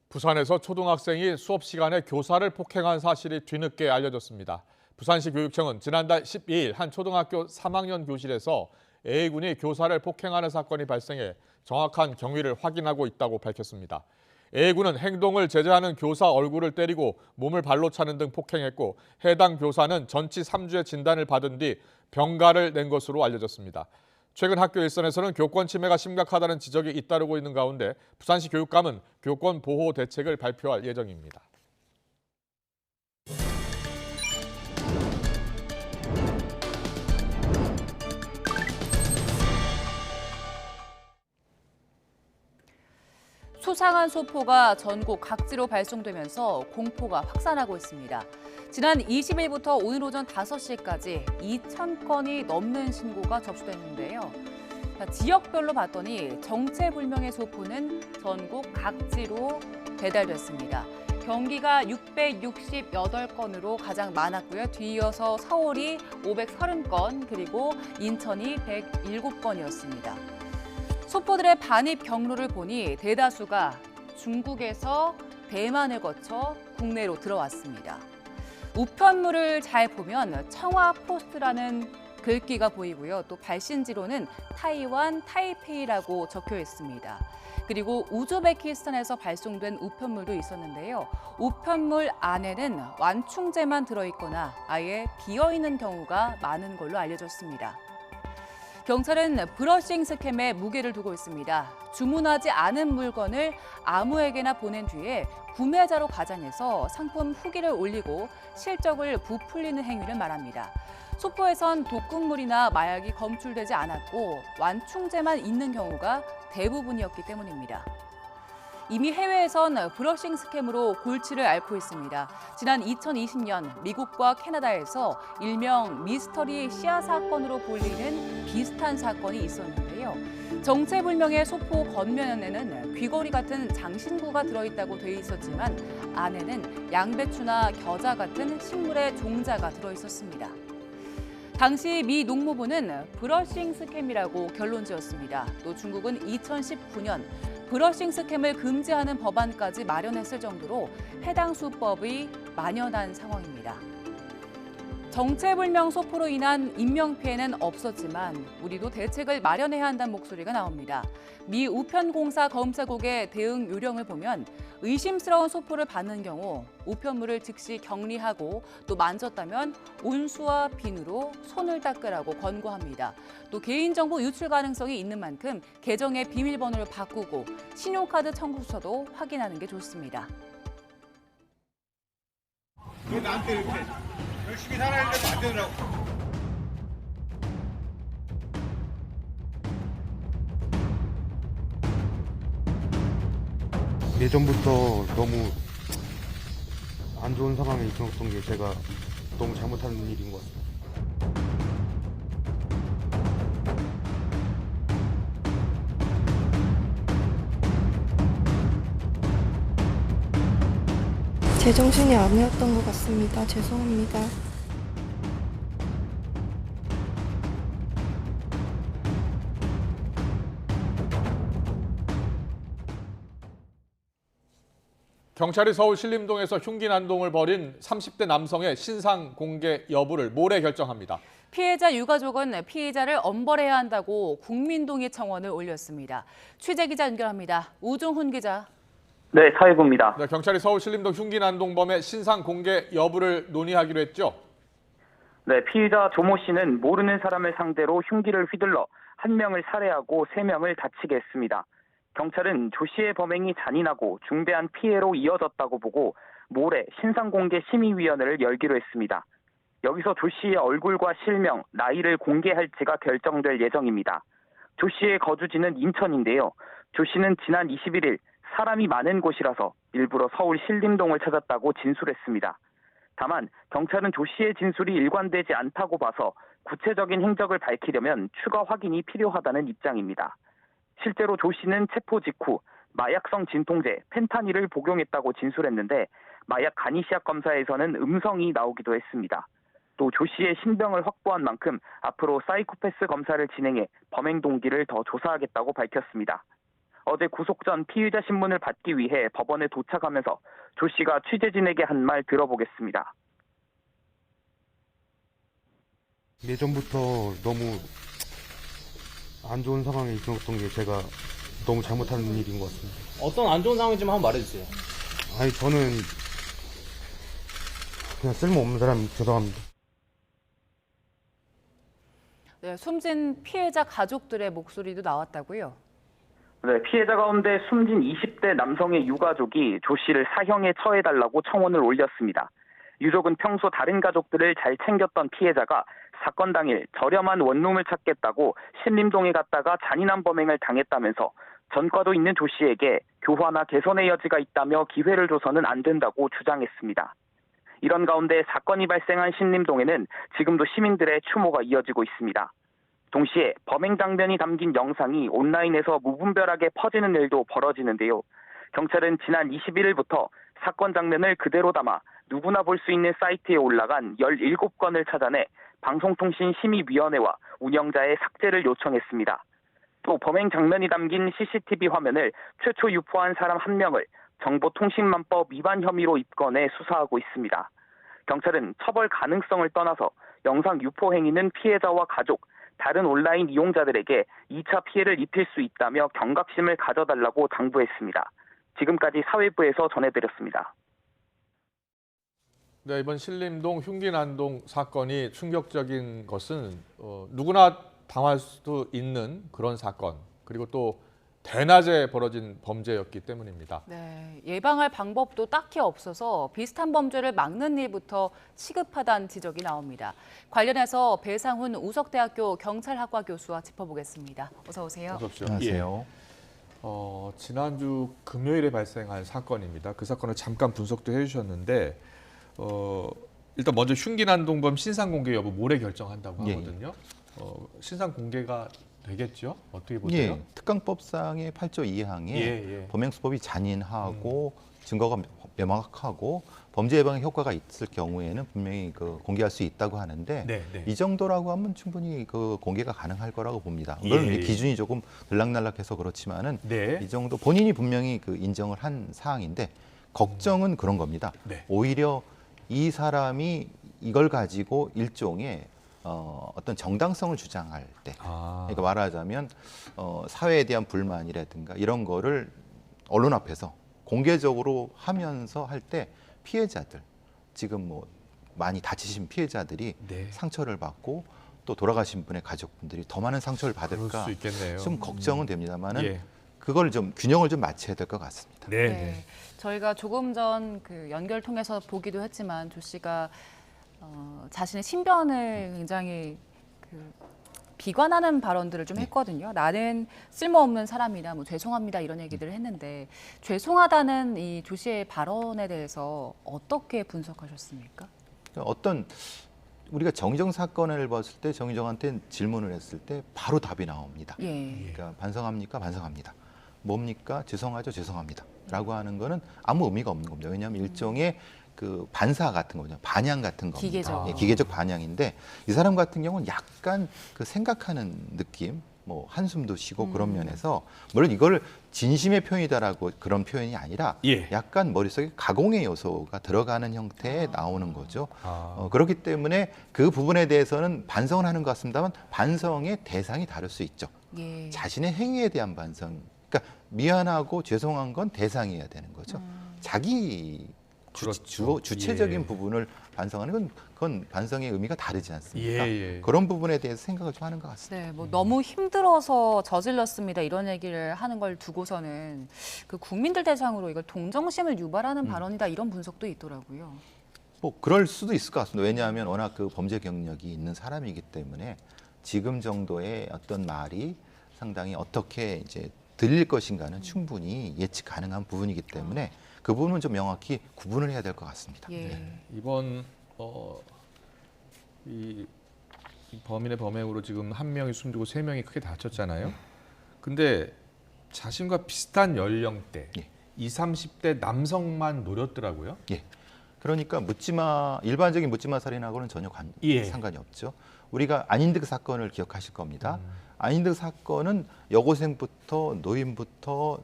부산에서 초등학생이 수업 시간에 교사를 폭행한 사실이 뒤늦게 알려졌습니다. 부산시 교육청은 지난달 12일 한 초등학교 3학년 교실에서 A군이 교사를 폭행하는 사건이 발생해 정확한 경위를 확인하고 있다고 밝혔습니다. A군은 행동을 제재하는 교사 얼굴을 때리고 몸을 발로 차는 등 폭행했고 해당 교사는 전치 3주의 진단을 받은 뒤 병가를 낸 것으로 알려졌습니다. 최근 학교 일선에서는 교권 침해가 심각하다는 지적이 잇따르고 있는 가운데 부산시 교육감은 교권 보호 대책을 발표할 예정입니다. 수상한 소포가 전국 각지로 발송되면서 공포가 확산하고 있습니다. 지난 20일부터 오늘 오전 5시까지 2,000건이 넘는 신고가 접수됐는데요. 지역별로 봤더니 정체불명의 소포는 전국 각지로 배달됐습니다. 경기가 668건으로 가장 많았고요. 뒤이어서 서울이 530건, 그리고 인천이 107건이었습니다. 소포들의 반입 경로를 보니 대다수가 중국에서 대만을 거쳐 국내로 들어왔습니다. 우편물을 잘 보면 청와포스트라는 글귀가 보이고요. 또 발신지로는 타이완 타이페이라고 적혀 있습니다. 그리고 우즈베키스탄에서 발송된 우편물도 있었는데요. 우편물 안에는 완충제만 들어있거나 아예 비어있는 경우가 많은 걸로 알려졌습니다. 경찰은 브러싱 스캠에 무게를 두고 있습니다. 주문하지 않은 물건을 아무에게나 보낸 뒤에 구매자로 가장해서 상품 후기를 올리고 실적을 부풀리는 행위를 말합니다. 소포에선 독극물이나 마약이 검출되지 않았고 완충제만 있는 경우가 대부분이었기 때문입니다. 이미 해외에선 브러싱 스캠으로 골치를 앓고 있습니다. 지난 2020년 미국과 캐나다에서 일명 미스터리 씨앗 사건으로 불리는 비슷한 사건이 있었는데요. 정체불명의 소포 겉면에는 귀걸이 같은 장신구가 들어있다고 돼 있었지만 안에는 양배추나 겨자 같은 식물의 종자가 들어있었습니다. 당시 미 농무부는 브러싱 스캠이라고 결론지었습니다. 또 중국은 2019년 브러싱 스캠을 금지하는 법안까지 마련했을 정도로 해당 수법이 만연한 상황입니다. 정체불명 소포로 인한 인명피해는 없었지만 우리도 대책을 마련해야 한다는 목소리가 나옵니다. 미 우편공사 검사국의 대응 요령을 보면 의심스러운 소포를 받는 경우 우편물을 즉시 격리하고 또 만졌다면 온수와 비누로 손을 닦으라고 권고합니다. 또 개인정보 유출 가능성이 있는 만큼 계정의 비밀번호를 바꾸고 신용카드 청구서도 확인하는 게 좋습니다. 왜 나한테 이렇게 열심히 살아야 되는데 안 되더라고. 예전부터 너무 안 좋은 상황에 있었던 게 제가 너무 잘못한 일인 것 같아요. 제정신이 아니었던 것 같습니다. 죄송합니다. 경찰이 서울 신림동에서 흉기 난동을 벌인 30대 남성의 신상 공개 여부를 모레 결정합니다. 피해자 유가족은 피의자를 엄벌해야 한다고 국민동의 청원을 올렸습니다. 취재 기자 연결합니다. 우종훈 기자. 네, 사회부입니다. 네, 경찰이 서울 신림동 흉기 난동범의 신상 공개 여부를 논의하기로 했죠? 네, 피의자 조모 씨는 모르는 사람을 상대로 흉기를 휘둘러 한 명을 살해하고 3명을 다치게 했습니다. 경찰은 조 씨의 범행이 잔인하고 중대한 피해로 이어졌다고 보고 모레 신상공개 심의위원회를 열기로 했습니다. 여기서 조 씨의 얼굴과 실명, 나이를 공개할지가 결정될 예정입니다. 조 씨의 거주지는 인천인데요. 조 씨는 지난 21일 사람이 많은 곳이라서 일부러 서울 신림동을 찾았다고 진술했습니다. 다만 경찰은 조 씨의 진술이 일관되지 않다고 봐서 구체적인 행적을 밝히려면 추가 확인이 필요하다는 입장입니다. 실제로 조 씨는 체포 직후 마약성 진통제 펜타닐을 복용했다고 진술했는데 마약 간이시약 검사에서는 음성이 나오기도 했습니다. 또 조 씨의 신병을 확보한 만큼 앞으로 사이코패스 검사를 진행해 범행 동기를 더 조사하겠다고 밝혔습니다. 어제 구속 전 피의자 신문을 받기 위해 법원에 도착하면서 조 씨가 취재진에게 한 말 들어보겠습니다. 예전부터 너무 안 좋은 상황에 있었던 게 제가 너무 잘못한 일인 것 같습니다. 어떤 안 좋은 상황인지 한번 말해주세요. 아니, 저는 그냥 쓸모없는 사람이 죄송합니다. 네, 숨진 피해자 가족들의 목소리도 나왔다고요? 네, 피해자 가운데 숨진 20대 남성의 유가족이 조 씨를 사형에 처해달라고 청원을 올렸습니다. 유족은 평소 다른 가족들을 잘 챙겼던 피해자가 사건 당일 저렴한 원룸을 찾겠다고 신림동에 갔다가 잔인한 범행을 당했다면서 전과도 있는 조 씨에게 교화나 개선의 여지가 있다며 기회를 줘서는 안 된다고 주장했습니다. 이런 가운데 사건이 발생한 신림동에는 지금도 시민들의 추모가 이어지고 있습니다. 동시에 범행 장면이 담긴 영상이 온라인에서 무분별하게 퍼지는 일도 벌어지는데요. 경찰은 지난 21일부터 사건 장면을 그대로 담아 누구나 볼 수 있는 사이트에 올라간 17건을 찾아내 방송통신심의위원회와 운영자의 삭제를 요청했습니다. 또 범행 장면이 담긴 CCTV 화면을 최초 유포한 사람 1명을 정보통신망법 위반 혐의로 입건해 수사하고 있습니다. 경찰은 처벌 가능성을 떠나서 영상 유포 행위는 피해자와 가족, 다른 온라인 이용자들에게 2차 피해를 입힐 수 있다며 경각심을 가져달라고 당부했습니다. 지금까지 사회부에서 전해드렸습니다. 네, 이번 신림동 흉기난동 사건이 충격적인 것은 누구나 당할 수도 있는 그런 사건, 그리고 또 대낮에 벌어진 범죄였기 때문입니다. 네, 예방할 방법도 딱히 없어서 비슷한 범죄를 막는 일부터 시급하다는 지적이 나옵니다. 관련해서 배상훈 우석대학교 경찰학과 교수와 짚어보겠습니다. 어서 오세요. 어서 오십시오. 안녕하세요. 지난주 금요일에 발생한 사건입니다. 그 사건을 잠깐 분석도 해주셨는데 일단 먼저 흉기난동범 신상공개 여부 모레 결정한다고 하거든요. 신상 공개가 되겠죠? 어떻게 보세요? 예, 특강법상의 8조 2항에 범행수법이 잔인하고 증거가 명확하고 범죄 예방에 효과가 있을 경우에는 분명히 공개할 수 있다고 하는데 이 정도라고 하면 충분히 공개가 가능할 거라고 봅니다. 물론 이제 기준이 조금 들락날락해서 그렇지만은 이 정도 본인이 분명히 인정을 한 사항인데 걱정은 그런 겁니다. 오히려 이 사람이 이걸 가지고 일종의 어떤 정당성을 주장할 때, 그러니까 말하자면 사회에 대한 불만이라든가 이런 거를 언론 앞에서 공개적으로 하면서 할 때 피해자들, 지금 뭐 많이 다치신 피해자들이 상처를 받고 또 돌아가신 분의 가족분들이 더 많은 상처를 받을까 좀 걱정은 됩니다만은 그걸 좀 균형을 좀 맞춰야 될 것 같습니다. 네. 저희가 조금 전 그 연결 통해서 보기도 했지만 조 씨가 자신의 신변을 굉장히 비관하는 발언들을 좀 했거든요. 나는 쓸모없는 사람이다, 뭐 죄송합니다 이런 얘기들을 했는데 죄송하다는 이 조 씨의 발언에 대해서 어떻게 분석하셨습니까? 우리가 정의정 사건을 봤을 때 정의정한테 질문을 했을 때 바로 답이 나옵니다. 그러니까 반성합니까? 반성합니다. 뭡니까? 죄송하죠? 죄송합니다. 라고 하는 거는 아무 의미가 없는 겁니다. 왜냐하면 일종의 반사 같은 거죠. 반향 같은 겁니다. 기계적 반향인데 이 사람 같은 경우는 약간 생각하는 느낌, 뭐 한숨도 쉬고 그런 면에서 물론 이걸 진심의 표현이다라고 그런 표현이 아니라 약간 머릿속에 가공의 요소가 들어가는 형태에 나오는 거죠. 그렇기 때문에 그 부분에 대해서는 반성을 하는 것 같습니다만 반성의 대상이 다를 수 있죠. 자신의 행위에 대한 반성, 그러니까 미안하고 죄송한 건 대상이어야 되는 거죠. 자기 주체적인 부분을 반성하는 건 그건 반성의 의미가 다르지 않습니까? 그런 부분에 대해서 생각을 좀 하는 것 같습니다. 네, 뭐 너무 힘들어서 저질렀습니다 이런 얘기를 하는 걸 두고서는 그 국민들 대상으로 이걸 동정심을 유발하는 발언이다 이런 분석도 있더라고요. 뭐 그럴 수도 있을 것 같습니다. 왜냐하면 워낙 범죄 경력이 있는 사람이기 때문에 지금 정도의 어떤 말이 상당히 어떻게 이제 들릴 것인가는 충분히 예측 가능한 부분이기 때문에 그 부분은 좀 명확히 구분을 해야 될 것 같습니다. 이번 이 범인의 범행으로 지금 1명이 숨지고 3명이 크게 다쳤잖아요. 근데 자신과 비슷한 연령대 20, 30대 남성만 노렸더라고요. 그러니까 일반적인 묻지마 살인하고는 전혀 상관이 없죠. 우리가 안인득 사건을 기억하실 겁니다. 안인득 사건은 여고생부터 노인부터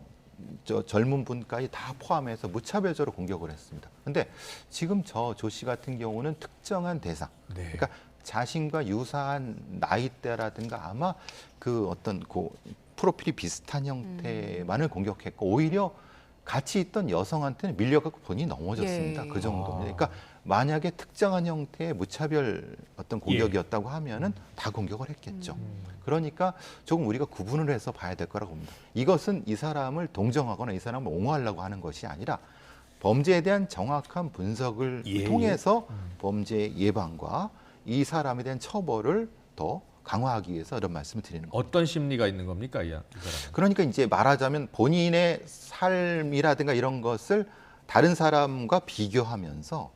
젊은 분까지 다 포함해서 무차별적으로 공격을 했습니다. 그런데 지금 조 씨 같은 경우는 특정한 대상, 그러니까 자신과 유사한 나이대라든가 아마 어떤 프로필이 비슷한 형태만을 공격했고 오히려 같이 있던 여성한테는 밀려갖고 본인이 넘어졌습니다. 그 정도입니다. 그러니까 만약에 특정한 형태의 무차별 어떤 공격이었다고 하면은 다 공격을 했겠죠. 그러니까 조금 우리가 구분을 해서 봐야 될 거라고 봅니다. 이것은 이 사람을 동정하거나 이 사람을 옹호하려고 하는 것이 아니라 범죄에 대한 정확한 분석을 통해서 범죄 예방과 이 사람에 대한 처벌을 더 강화하기 위해서 이런 말씀을 드리는 겁니다. 어떤 심리가 있는 겁니까, 이 사람은? 그러니까 이제 말하자면 본인의 삶이라든가 이런 것을 다른 사람과 비교하면서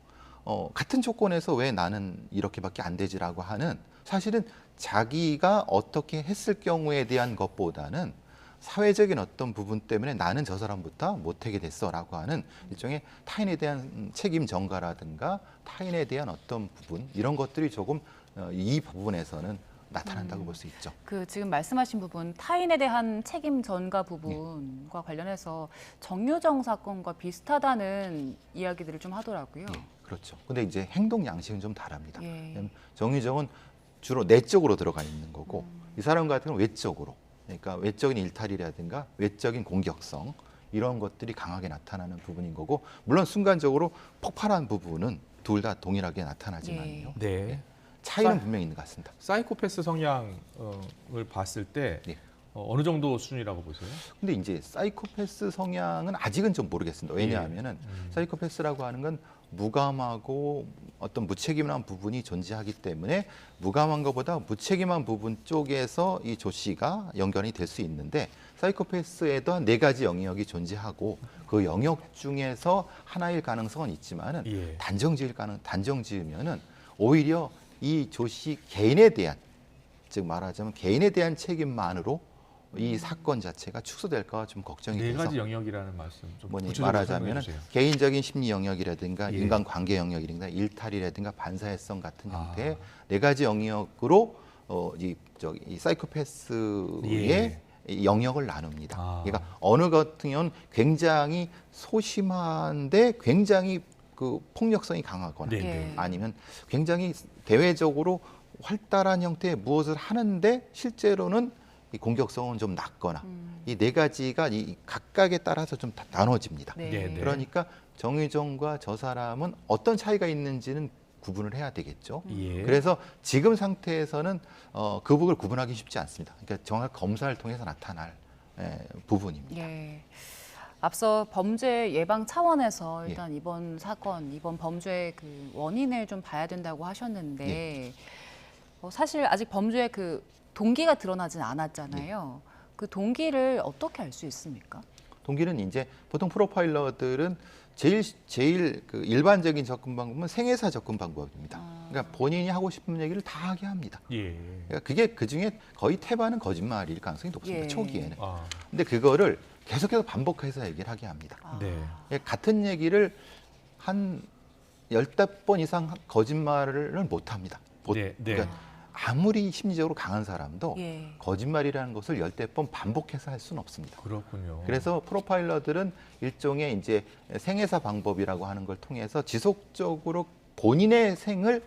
같은 조건에서 왜 나는 이렇게밖에 안 되지라고 하는 사실은 자기가 어떻게 했을 경우에 대한 것보다는 사회적인 어떤 부분 때문에 나는 저 사람부터 못하게 됐어라고 하는 일종의 타인에 대한 책임 전가라든가 타인에 대한 어떤 부분 이런 것들이 조금 이 부분에서는 나타난다고 볼 수 있죠. 그 지금 말씀하신 부분 타인에 대한 책임 전가 부분과 관련해서 정유정 사건과 비슷하다는 이야기들을 좀 하더라고요. 그렇죠. 근데 이제 행동 양식은 좀 다릅니다. 예. 정유정은 주로 내적으로 들어가 있는 거고 이 사람 같은 경우는 외적으로, 그러니까 외적인 일탈이라든가 외적인 공격성 이런 것들이 강하게 나타나는 부분인 거고, 물론 순간적으로 폭발한 부분은 둘 다 동일하게 나타나지만요. 네. 차이는 분명히 있는 것 같습니다. 사이코패스 성향을 봤을 때 어느 정도 수준이라고 보세요? 근데 이제 사이코패스 성향은 아직은 좀 모르겠습니다. 왜냐하면은 사이코패스라고 하는 건 무감하고 어떤 무책임한 부분이 존재하기 때문에 무감한 것보다 무책임한 부분 쪽에서 이 조 씨가 연관이 될 수 있는데, 사이코패스에도 한 4가지 영역이 존재하고 그 영역 중에서 하나일 가능성은 있지만은 단정지으면은 오히려 이 조 씨 개인에 대한, 즉 말하자면 개인에 대한 책임만으로 이 사건 자체가 축소될까 좀 걱정이 돼서. 4가지 영역이라는 말씀 좀 뭐니 구체적으로 말하자면 설명해 주세요. 개인적인 심리 영역이라든가 인간관계 영역이라든가 일탈이라든가 반사회성 같은 형태의 4가지 영역으로 이 사이코패스의 영역을 나눕니다. 그러니까 어느 같은 경우는 굉장히 소심한데 굉장히 그 폭력성이 강하거나 아니면 굉장히 대외적으로 활달한 형태의 무엇을 하는데 실제로는 이 공격성은 좀 낮거나 이 4가지가 이 각각에 따라서 좀 나눠집니다. 그러니까 정유정과 저 사람은 어떤 차이가 있는지는 구분을 해야 되겠죠. 그래서 지금 상태에서는 그 부분을 구분하기 쉽지 않습니다. 그러니까 정확히 검사를 통해서 나타날 부분입니다. 앞서 범죄 예방 차원에서 일단 이번 사건, 이번 범죄의 그 원인을 좀 봐야 된다고 하셨는데 사실 아직 범죄의 그 동기가 드러나진 않았잖아요. 그 동기를 어떻게 알 수 있습니까? 동기는 이제 보통 프로파일러들은 제일 그 일반적인 접근 방법은 생애사 접근 방법입니다. 그러니까 본인이 하고 싶은 얘기를 다 하게 합니다. 그러니까 그게 그중에 거의 태반은 거짓말일 가능성이 높습니다. 초기에는. 근데 그거를 계속해서 반복해서 얘기를 하게 합니다. 같은 얘기를 한 15번 이상 거짓말을 못 합니다. 그러니까 아무리 심리적으로 강한 사람도 거짓말이라는 것을 10번 반복해서 할 수는 없습니다. 그렇군요. 그래서 프로파일러들은 일종의 이제 생애사 방법이라고 하는 걸 통해서 지속적으로 본인의 생을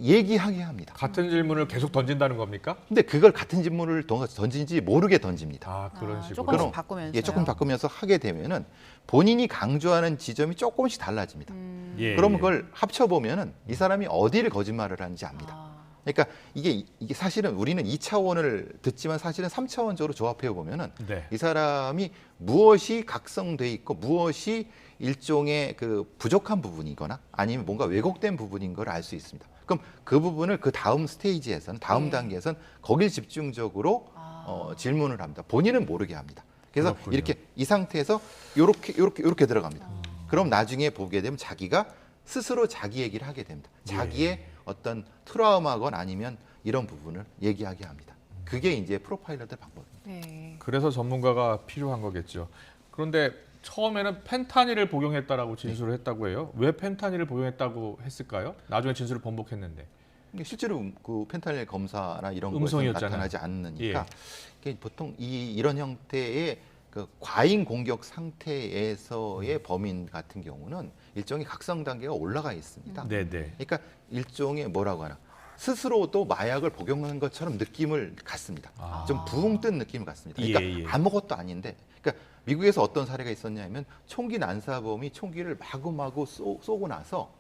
얘기하게 합니다. 같은 질문을 계속 던진다는 겁니까? 근데 그걸 같은 질문을 던진지 모르게 던집니다. 그런 식으로. 조금씩 바꾸면서요? 조금 바꾸면서 하게 되면은 본인이 강조하는 지점이 조금씩 달라집니다. 그러면 그걸 합쳐보면은 이 사람이 어디를 거짓말을 하는지 압니다. 그러니까 이게 사실은 우리는 2차원을 듣지만 사실은 3차원적으로 조합해 보면은 이 사람이 무엇이 각성돼 있고 무엇이 일종의 그 부족한 부분이거나 아니면 뭔가 왜곡된 부분인 걸 알 수 있습니다. 그럼 그 부분을 그 다음 스테이지에서는 다음 단계에서는 거길 집중적으로 질문을 합니다. 본인은 모르게 합니다. 그래서 그렇군요. 이렇게 이 상태에서 이렇게 들어갑니다. 그럼 나중에 보게 되면 자기가 스스로 자기 얘기를 하게 됩니다. 자기의 어떤 트라우마건 아니면 이런 부분을 얘기하게 합니다. 그게 이제 프로파일러들 방법입니다. 그래서 전문가가 필요한 거겠죠. 그런데 처음에는 펜타닐을 복용했다라고 진술을 했다고 해요. 왜 펜타닐을 복용했다고 했을까요? 나중에 진술을 번복했는데. 실제로 그 펜타닐 검사나 이런 것은 음성이었잖아요. 나타나지 않으니까 보통 이런 형태의 그 과잉 공격 상태에서의 범인 같은 경우는 일종의 각성 단계가 올라가 있습니다. 그러니까 일종의 뭐라고 하나 스스로도 마약을 복용한 것처럼 느낌을 갖습니다. 좀 붕 뜬 느낌을 갖습니다. 그러니까 아무것도 아닌데, 그러니까 미국에서 어떤 사례가 있었냐면 총기 난사범이 총기를 마구마구 쏘고 나서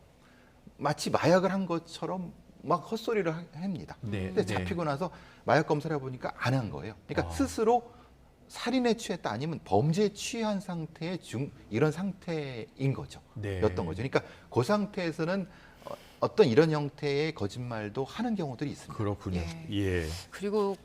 마치 마약을 한 것처럼 막 헛소리를 합니다. 근데 잡히고 나서 마약 검사를 해보니까 안 한 거예요. 그러니까 스스로 살인에 취했다 아니면 범죄에 취한 상태의 이런 상태인 거죠. 였던 거죠. 그러니까 그 상태에서는 어떤 이런 형태의 거짓말도 하는 경우들이 있습니다. 그렇군요. 그리고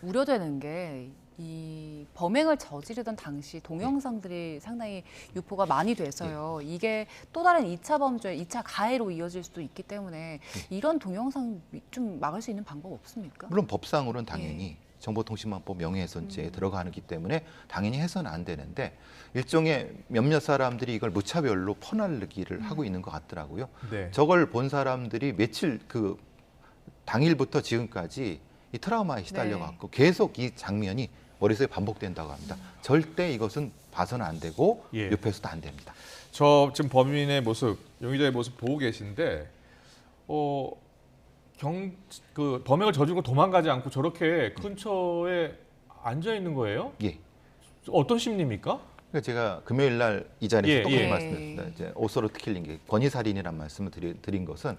우려되는 게 이 범행을 저지르던 당시 동영상들이 상당히 유포가 많이 돼서요. 이게 또 다른 2차 범죄, 2차 가해로 이어질 수도 있기 때문에 이런 동영상 좀 막을 수 있는 방법 없습니까? 물론 법상으로는 당연히 정보통신망법 명예훼손죄에 들어가기 때문에 당연히 해서는 안 되는데 일종의 몇몇 사람들이 이걸 무차별로 퍼날르기를 하고 있는 것 같더라고요. 네. 저걸 본 사람들이 며칠 그 당일부터 지금까지 이 트라우마에 시달려갖고 계속 이 장면이 머릿속에 반복된다고 합니다. 절대 이것은 봐서는 안 되고 늪에서도 안 됩니다. 저 지금 범인의 모습, 용의자의 모습 보고 계신데 그 범행을 저지르고 도망가지 않고 저렇게 근처에 앉아 있는 거예요? 예. 어떤 심리입니까? 그러니까 제가 금요일 날 이 자리에서 똑같이 예. 말씀드렸습니다. 이제 오서로트 킬링, 권위살인이라는 말씀을 드린 것은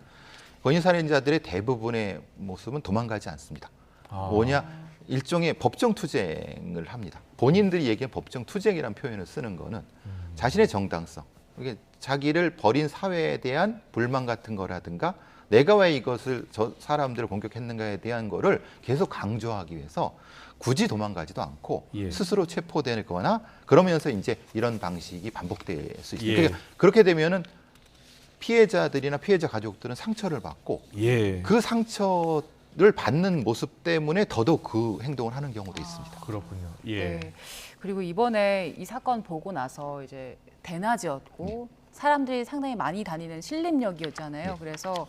권위살인자들의 대부분의 모습은 도망가지 않습니다. 뭐냐? 일종의 법정 투쟁을 합니다. 본인들이 얘기한 법정 투쟁이라는 표현을 쓰는 거는 자신의 정당성, 이게 자기를 버린 사회에 대한 불만 같은 거라든가 내가 왜 이것을 저 사람들을 공격했는가에 대한 거를 계속 강조하기 위해서 굳이 도망가지도 않고 스스로 체포되거나 그러면서 이제 이런 방식이 반복될 수 있습니다. 그러니까 그렇게 되면은 피해자들이나 피해자 가족들은 상처를 받고 그 상처를 받는 모습 때문에 더더욱 그 행동을 하는 경우도 있습니다. 그렇군요. 네. 그리고 이번에 이 사건 보고 나서 이제 대낮이었고 사람들이 상당히 많이 다니는 신림역이었잖아요. 그래서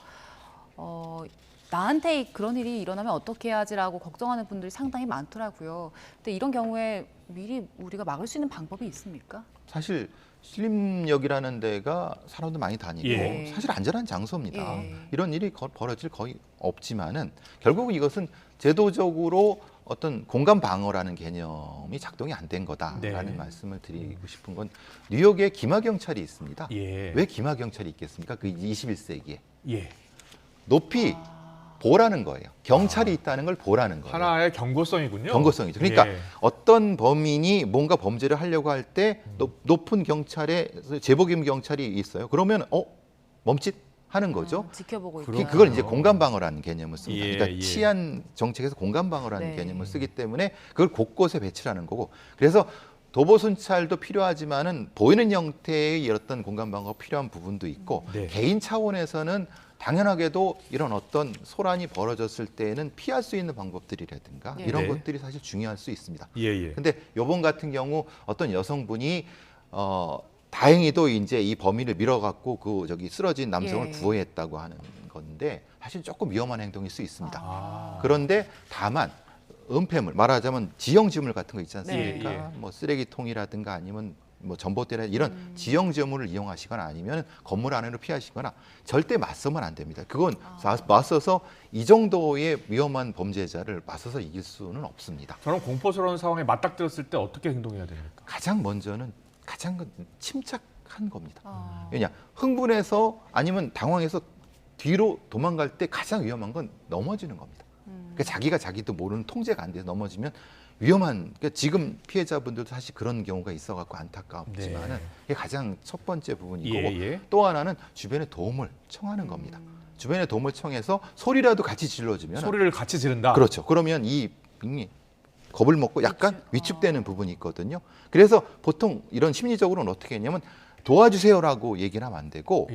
나한테 그런 일이 일어나면 어떻게 해야지라고 걱정하는 분들이 상당히 많더라고요. 근데 이런 경우에 미리 우리가 막을 수 있는 방법이 있습니까? 사실 신림역이라는 데가 사람들 많이 다니고 사실 안전한 장소입니다. 이런 일이 벌어질 거의 없지만은 결국은 이것은 제도적으로 어떤 공간 방어라는 개념이 작동이 안 된 거다라는 말씀을 드리고 싶은 건 뉴욕에 기마 경찰이 있습니다. 왜 기마 경찰이 있겠습니까? 그 21세기에 높이 보라는 거예요. 경찰이 있다는 걸 보라는 거예요. 하나의 경고성이군요. 경고성이죠. 그러니까 어떤 범인이 뭔가 범죄를 하려고 할 때 높은 경찰에 제복임 경찰이 있어요. 그러면 멈칫 하는 거죠. 지켜보고 있고. 그걸 이제 공간 방어라는 개념을 씁니다. 그러니까 치안 정책에서 공간 방어라는 개념을 쓰기 때문에 그걸 곳곳에 배치하는 거고. 그래서 도보 순찰도 필요하지만은 보이는 형태의 어떤 공간 방어가 필요한 부분도 있고 개인 차원에서는 당연하게도 이런 어떤 소란이 벌어졌을 때는 피할 수 있는 방법들이라든가 이런 것들이 사실 중요할 수 있습니다. 근데 이번 같은 경우 어떤 여성분이 다행히도 이제 이 범인을 밀어갖고 그 쓰러진 남성을 구해했다고 하는 건데 사실 조금 위험한 행동일 수 있습니다. 그런데 다만 은폐물, 말하자면 지형지물 같은 거 있지 않습니까? 뭐 쓰레기통이라든가 아니면 뭐 전봇대나 이런 지형지물을 이용하시거나 아니면 건물 안으로 피하시거나 절대 맞서면 안 됩니다. 그건 맞서서 이 정도의 위험한 범죄자를 맞서서 이길 수는 없습니다. 저런 공포스러운 상황에 맞닥뜨렸을 때 어떻게 행동해야 됩니까? 가장 먼저는 침착한 겁니다. 왜냐 흥분해서 아니면 당황해서 뒤로 도망갈 때 가장 위험한 건 넘어지는 겁니다. 그러니까 자기가 자기도 모르는 통제가 안 돼서 넘어지면 위험한, 그러니까 지금 피해자분들도 사실 그런 경우가 있어갖고 안타깝지만은 이게 가장 첫 번째 부분이고 또 하나는 주변에 도움을 청하는 겁니다. 주변에 도움을 청해서 소리라도 같이 질러주면 소리를 같이 지른다. 그렇죠. 그러면 이 겁을 먹고 약간 위축되는 부분이 있거든요. 그래서 보통 이런 심리적으로는 어떻게 했냐면 도와주세요라고 얘기를 하면 안 되고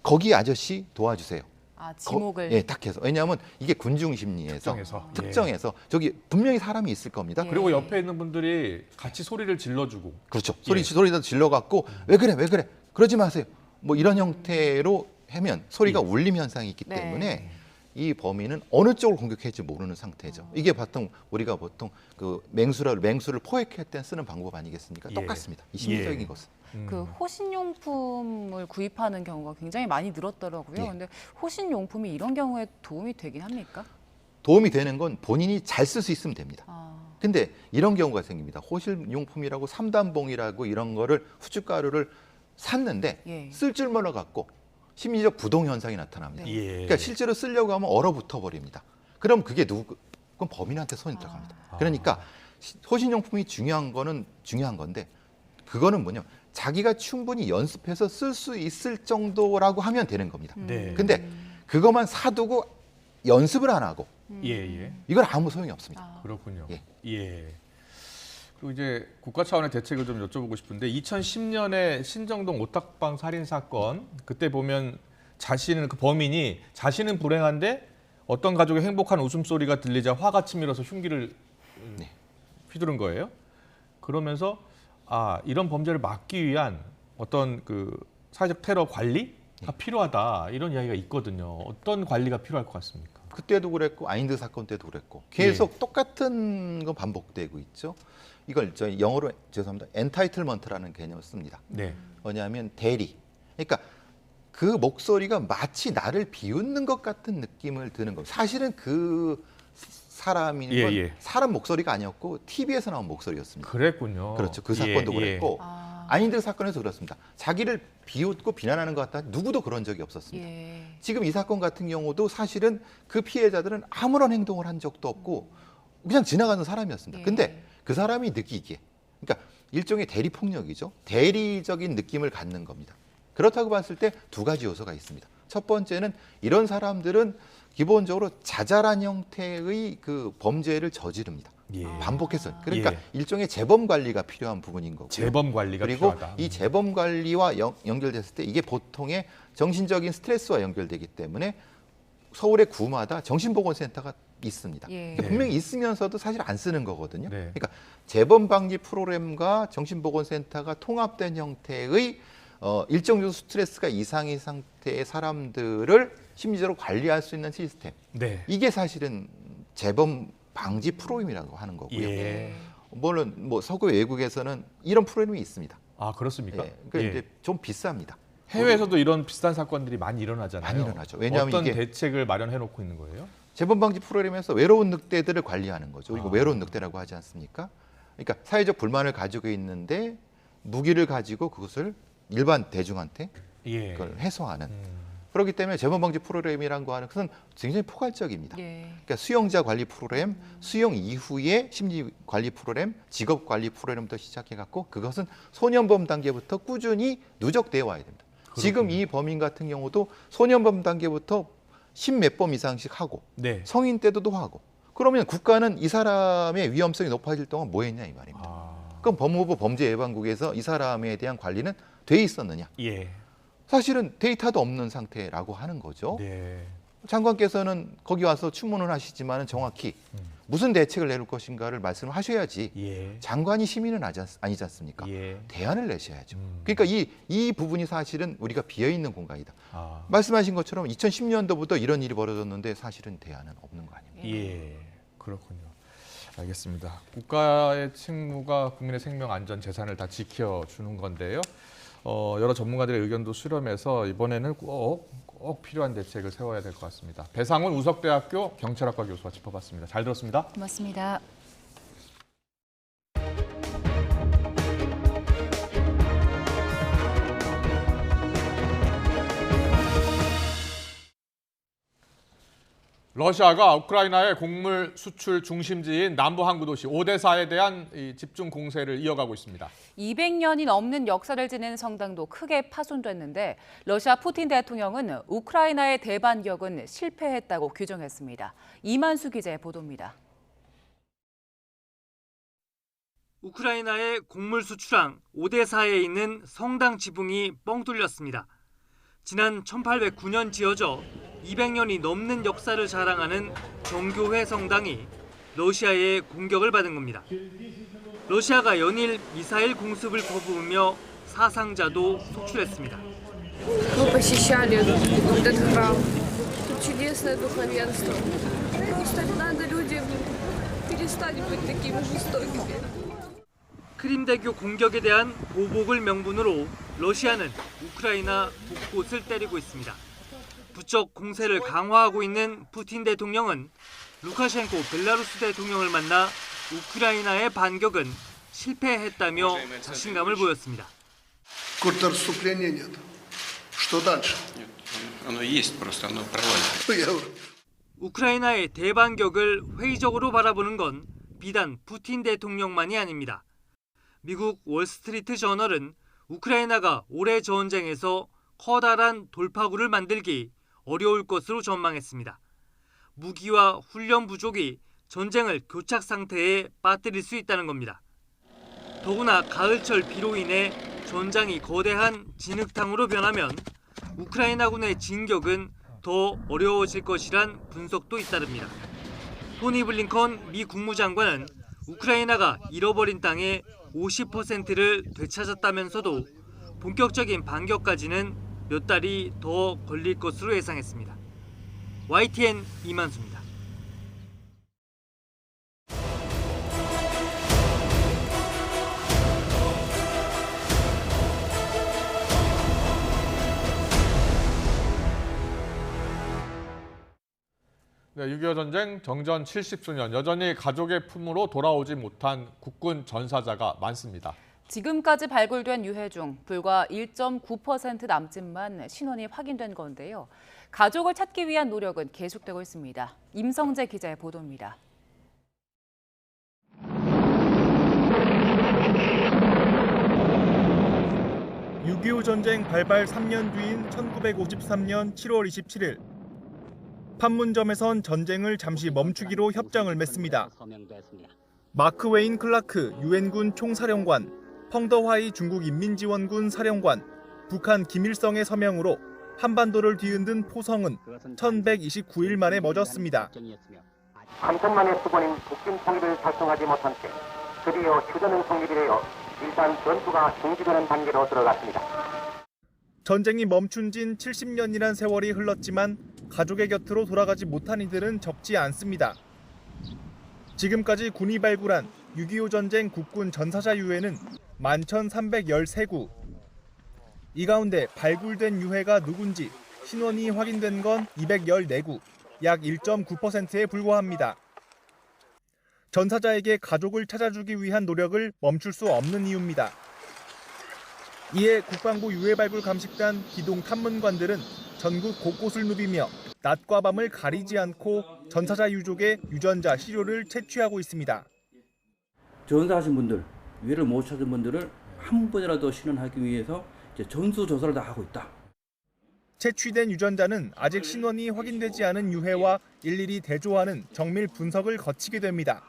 거기 아저씨 도와주세요. 지목을 딱 해서. 왜냐하면 이게 군중 심리에서 특정해서 저기 분명히 사람이 있을 겁니다. 그리고 옆에 있는 분들이 같이 소리를 질러주고. 그렇죠. 소리도 질러갖고 왜 그래 그러지 마세요. 뭐 이런 형태로 하면 소리가 울림 현상이 있기 때문에 이 범인은 어느 쪽을 공격할지 모르는 상태죠. 이게 우리가 보통 그 맹수를 포획할 때 쓰는 방법 아니겠습니까? 똑같습니다. 이 심리적인 것은. 그 호신용품을 구입하는 경우가 굉장히 많이 늘었더라고요. 근데 호신용품이 이런 경우에 도움이 되긴 합니까? 도움이 되는 건 본인이 잘 쓸 수 있으면 됩니다. 근데 이런 경우가 생깁니다. 호신용품이라고 3단봉이라고 이런 거를 후춧가루를 샀는데 쓸 줄 몰라갖고 심리적 부동 현상이 나타납니다. 그러니까 실제로 쓰려고 하면 얼어붙어 버립니다. 그럼 그게 그건 범인한테 손이 들어갑니다. 그러니까 호신용품이 중요한 건데 그거는 뭐냐면 자기가 충분히 연습해서 쓸 수 있을 정도라고 하면 되는 겁니다. 근데 그것만 사두고 연습을 안 하고 이건 아무 소용이 없습니다. 그렇군요. 또 이제 국가 차원의 대책을 좀 여쭤보고 싶은데 2010년에 신정동 오탁방 살인 사건 그때 보면 그 범인이 자신은 불행한데 어떤 가족의 행복한 웃음소리가 들리자 화가 치밀어서 흉기를 휘두른 거예요. 그러면서 이런 범죄를 막기 위한 어떤 그 사회적 테러 관리가 필요하다 이런 이야기가 있거든요. 어떤 관리가 필요할 것 같습니까? 그때도 그랬고 아인드 사건 때도 그랬고 계속 똑같은 건 반복되고 있죠. 이걸 저희 영어로 죄송합니다. 엔타이틀먼트라는 개념을 씁니다. 네. 뭐냐면 대리. 그러니까 그 목소리가 마치 나를 비웃는 것 같은 느낌을 드는 거. 사실은 그 사람인 건 사람 목소리가 아니었고 TV에서 나온 목소리였습니다. 그랬군요. 그렇죠. 그 사건도 그랬고 아인드 사건에서 그렇습니다. 자기를 비웃고 비난하는 것 같다. 누구도 그런 적이 없었습니다. 지금 이 사건 같은 경우도 사실은 그 피해자들은 아무런 행동을 한 적도 없고 그냥 지나가는 사람이었습니다. 근데 그 사람이 느끼기에 그러니까 일종의 대리 폭력이죠. 대리적인 느낌을 갖는 겁니다. 그렇다고 봤을 때 두 가지 요소가 있습니다. 첫 번째는 이런 사람들은 기본적으로 자잘한 형태의 그 범죄를 저지릅니다. 반복해서. 그러니까 일종의 재범 관리가 필요한 부분인 거고요. 재범 관리가 그리고 필요하다. 이 재범 관리와 연결됐을 때 이게 보통의 정신적인 스트레스와 연결되기 때문에 서울의 구마다 정신보건센터가 있습니다. 분명히 있으면서도 사실 안 쓰는 거거든요. 그러니까 재범 방지 프로그램과 정신보건센터가 통합된 형태의 일정 정도 스트레스가 이상의 상태의 사람들을 심리적으로 관리할 수 있는 시스템. 이게 사실은 재범 방지 프로그램이라고 하는 거고요. 물론 뭐 서구 외국에서는 이런 프로그램이 있습니다. 아 그렇습니까? 그러니까 이제 좀 비쌉니다. 해외에서도 이런 비슷한 사건들이 많이 일어나잖아요. 많이 일어나죠. 왜냐하면 어떤 이게 대책을 마련해 놓고 있는 거예요? 재범 방지 프로그램에서 외로운 늑대들을 관리하는 거죠. 이거 외로운 늑대라고 하지 않습니까? 그러니까 사회적 불만을 가지고 있는데 무기를 가지고 그것을 일반 대중한테 그걸 해소하는. 그렇기 때문에 재범 방지 프로그램이라는 거 하는 것은 굉장히 포괄적입니다. 그러니까 수용자 관리 프로그램, 수용 이후에 심리 관리 프로그램, 직업 관리 프로그램부터 시작해 갖고 그것은 소년범 단계부터 꾸준히 누적되어 와야 됩니다. 그렇군요. 지금 이 범인 같은 경우도 소년범 단계부터 10몇 범 이상씩 하고 성인 때도 하고 그러면 국가는 이 사람의 위험성이 높아질 동안 뭐 했냐 이 말입니다. 그럼 법무부 범죄예방국에서 이 사람에 대한 관리는 돼 있었느냐? 사실은 데이터도 없는 상태라고 하는 거죠. 장관께서는 거기 와서 추문을 하시지만 정확히 무슨 대책을 내놓을 것인가를 말씀을 하셔야지 장관이 시민은 아니지 않습니까? 대안을 내셔야죠. 그러니까 이 부분이 사실은 우리가 비어있는 공간이다. 말씀하신 것처럼 2010년도부터 이런 일이 벌어졌는데 사실은 대안은 없는 거 아닙니까? 그렇군요. 알겠습니다. 국가의 책무가 국민의 생명, 안전, 재산을 다 지켜주는 건데요. 여러 전문가들의 의견도 수렴해서 이번에는 꼭 필요한 대책을 세워야 될 것 같습니다. 배상훈 우석대학교 경찰학과 교수와 짚어봤습니다. 잘 들었습니다. 고맙습니다. 러시아가 우크라이나의 곡물 수출 중심지인 남부 항구 도시 오데사에 대한 집중 공세를 이어가고 있습니다. 200년이 넘는 역사를 지닌 성당도 크게 파손됐는데 러시아 푸틴 대통령은 우크라이나의 대반격은 실패했다고 규정했습니다. 이만수 기자의 보도입니다. 우크라이나의 곡물 수출항 오데사에 있는 성당 지붕이 뻥 뚫렸습니다. 지난 1809년 지어져 200년이 넘는 역사를 자랑하는 정교회 성당이 러시아의 공격을 받은 겁니다. 러시아가 연일 미사일 공습을 거부하며 사상자도 속출했습니다. Мы посещали этот храм. Тут чудесное духовенство. Просто надо людям перестать быть такими жестокими. 크림대교 공격에 대한 보복을 명분으로 러시아는 우크라이나 곳곳을 때리고 있습니다. 부쩍 공세를 강화하고 있는 푸틴 대통령은 루카셴코 벨라루스 대통령을 만나 우크라이나의 반격은 실패했다며 자신감을 보였습니다. Контрнаступления нет. Что дальше? Оно есть, просто оно провальное. 우크라이나의 대반격을 회의적으로 바라보는 건 비단 푸틴 대통령만이 아닙니다. 미국 월스트리트 저널은 우크라이나가 올해 전쟁에서 커다란 돌파구를 만들기 어려울 것으로 전망했습니다. 무기와 훈련 부족이 전쟁을 교착 상태에 빠뜨릴 수 있다는 겁니다. 더구나 가을철 비로 인해 전장이 거대한 진흙탕으로 변하면 우크라이나군의 진격은 더 어려워질 것이란 분석도 잇따릅니다. 토니 블링컨 미 국무장관은 우크라이나가 잃어버린 땅의 50%를 되찾았다면서도 본격적인 반격까지는 몇 달이 더 걸릴 것으로 예상했습니다. YTN 이만수입니다. 네, 6.25 전쟁 정전 70주년, 여전히 가족의 품으로 돌아오지 못한 국군 전사자가 많습니다. 지금까지 발굴된 유해 중 불과 1.9% 남짓만 신원이 확인된 건데요. 가족을 찾기 위한 노력은 계속되고 있습니다. 임성재 기자의 보도입니다. (6.25) 전쟁 발발 3년 뒤인 1953년 7월 27일. 판문점에선 전쟁을 잠시 멈추기로 협정을 맺습니다. 마크 웨인 클라크 유엔군 총사령관, 펑더화이 중국인민지원군 사령관, 북한 김일성의 서명으로 한반도를 뒤흔든 포성은 1129일 만에 멎었습니다. 3천만의 수군인 국진 통일을 달성하지 못한 채 드디어 휴전은 성립이 되어 일단 전투가 중지되는 단계로 들어갔습니다. 전쟁이 멈춘 진 70년이란 세월이 흘렀지만 가족의 곁으로 돌아가지 못한 이들은 적지 않습니다. 지금까지 군이 발굴한 6.25 전쟁 국군 전사자 유해는 11,313구. 이 가운데 발굴된 유해가 누군지 신원이 확인된 건 214구, 약 1.9%에 불과합니다. 전사자에게 가족을 찾아주기 위한 노력을 멈출 수 없는 이유입니다. 이에 국방부 유해발굴 감식단 기동 탐문관들은 전국 곳곳을 누비며 낮과 밤을 가리지 않고 전사자 유족의 유전자 시료를 채취하고 있습니다. 전사하신 분들, 유해를 못 찾은 분들을 한 번이라도 신원하기 위해서 이제 전수조사를 다 하고 있다. 채취된 유전자는 아직 신원이 확인되지 않은 유해와 일일이 대조하는 정밀 분석을 거치게 됩니다.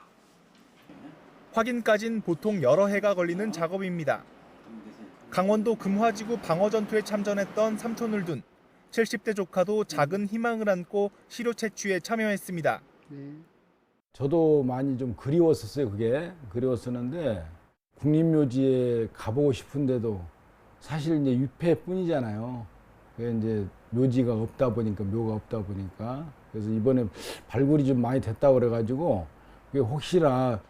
확인까진 보통 여러 해가 걸리는 작업입니다. 강원도 금화지구 방어전투에 참전했던 삼촌을 둔 70대 조카도 작은 희망을 안고 시료 채취에 참여했습니다. 저도 많이 좀 그리웠었어요. 그게 그리웠었는데 국립묘지에 가보고 싶은데도 사실 이제 유폐뿐이잖아요. 그게 이제 묘지가 없다 보니까, 묘가 없다 보니까, 그래서 이번에 발굴이 좀 많이 됐다고 그래가지고 그게 혹시나.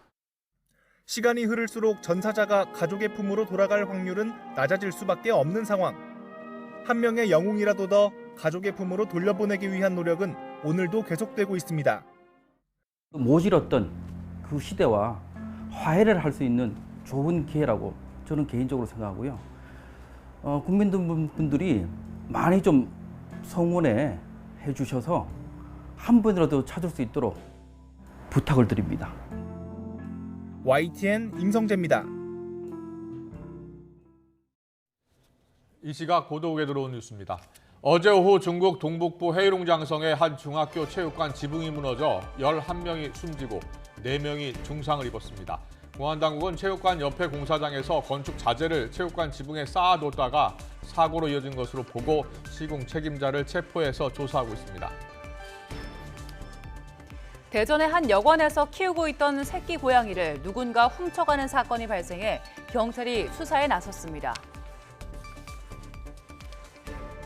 시간이 흐를수록 전사자가 가족의 품으로 돌아갈 확률은 낮아질 수밖에 없는 상황. 한 명의 영웅이라도 더 가족의 품으로 돌려보내기 위한 노력은 오늘도 계속되고 있습니다. 모질었던 그 시대와 화해를 할 수 있는 좋은 기회라고 저는 개인적으로 생각하고요. 국민분들이 많이 좀 성원해 주셔서 한 번이라도 찾을 수 있도록 부탁을 드립니다. YTN 임성재입니다. 이 시각 보도국에 들어온 뉴스입니다. 어제 오후 중국 동북부 헤이룽장성의 한 중학교 체육관 지붕이 무너져 11명이 숨지고 4명이 중상을 입었습니다. 공안당국은 체육관 옆에 공사장에서 건축 자재를 체육관 지붕에 쌓아뒀다가 사고로 이어진 것으로 보고 시공 책임자를 체포해서 조사하고 있습니다. 대전의 한 여관에서 키우고 있던 새끼 고양이를 누군가 훔쳐가는 사건이 발생해 경찰이 수사에 나섰습니다.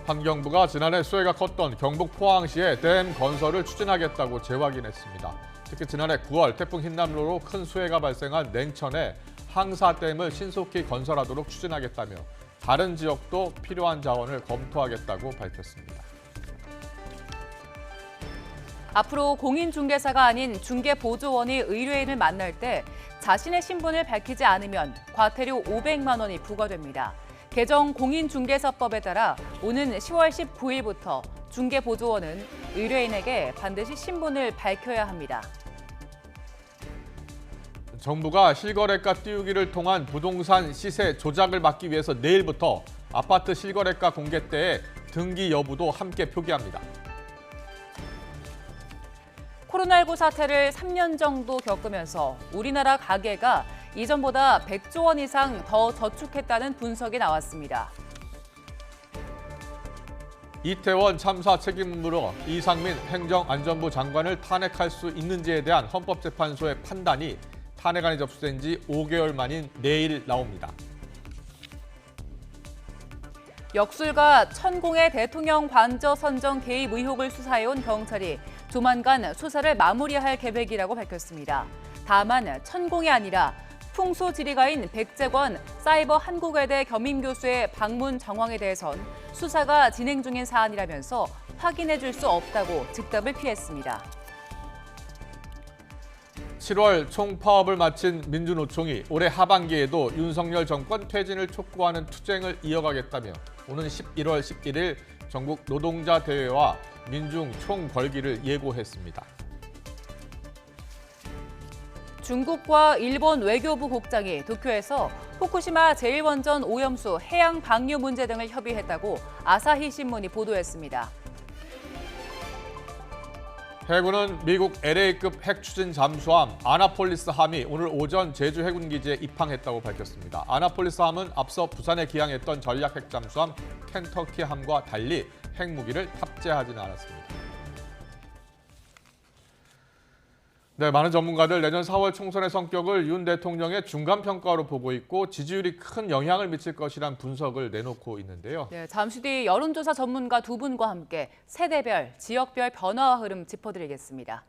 환경부가 지난해 수해가 컸던 경북 포항시에 댐 건설을 추진하겠다고 재확인했습니다. 특히 지난해 9월 태풍 흰남노로 큰 수해가 발생한 냉천에 항사댐을 신속히 건설하도록 추진하겠다며 다른 지역도 필요한 자원을 검토하겠다고 밝혔습니다. 앞으로 공인중개사가 아닌 중개보조원이 의뢰인을 만날 때 자신의 신분을 밝히지 않으면 과태료 500만 원이 부과됩니다. 개정 공인중개사법에 따라 오는 10월 19일부터 중개보조원은 의뢰인에게 반드시 신분을 밝혀야 합니다. 정부가 실거래가 띄우기를 통한 부동산 시세 조작을 막기 위해서 내일부터 아파트 실거래가 공개 때의 등기 여부도 함께 표기합니다. 코로나19 사태를 3년 정도 겪으면서 우리나라 가계가 이전보다 100조 원 이상 더 저축했다는 분석이 나왔습니다. 이태원 참사 책임으로 이상민 행정안전부 장관을 탄핵할 수 있는지에 대한 헌법재판소의 판단이 탄핵안이 접수된 지 5개월 만인 내일 나옵니다. 역술가 천공의 대통령 관저 선정 개입 의혹을 수사해온 경찰이 조만간 수사를 마무리할 계획이라고 밝혔습니다. 다만 천공이 아니라 풍수지리가인 백재권 사이버 한국외대 겸임 교수의 방문 정황에 대해선 수사가 진행 중인 사안이라면서 확인해 줄 수 없다고 즉답을 피했습니다. 7월 총파업을 마친 민주노총이 올해 하반기에도 윤석열 정권 퇴진을 촉구하는 투쟁을 이어가겠다며 오는 11월 11일 전국 노동자 대회와 민중 총궐기를 예고했습니다. 중국과 일본 외교부 국장이 도쿄에서 후쿠시마 제1원전 오염수 해양 방류 문제 등을 협의했다고 아사히 신문이 보도했습니다. 해군은 미국 LA급 핵추진 잠수함 아나폴리스함이 오늘 오전 제주 해군기지에 입항했다고 밝혔습니다. 아나폴리스함은 앞서 부산에 기항했던 전략 핵잠수함 켄터키함과 달리 핵무기를 탑재하지는 않았습니다. 네, 많은 전문가들 내년 4월 총선의 성격을 윤 대통령의 중간평가로 보고 있고 지지율이 큰 영향을 미칠 것이란 분석을 내놓고 있는데요. 네, 잠시 뒤 여론조사 전문가 두 분과 함께 세대별, 지역별 변화와 흐름 짚어드리겠습니다.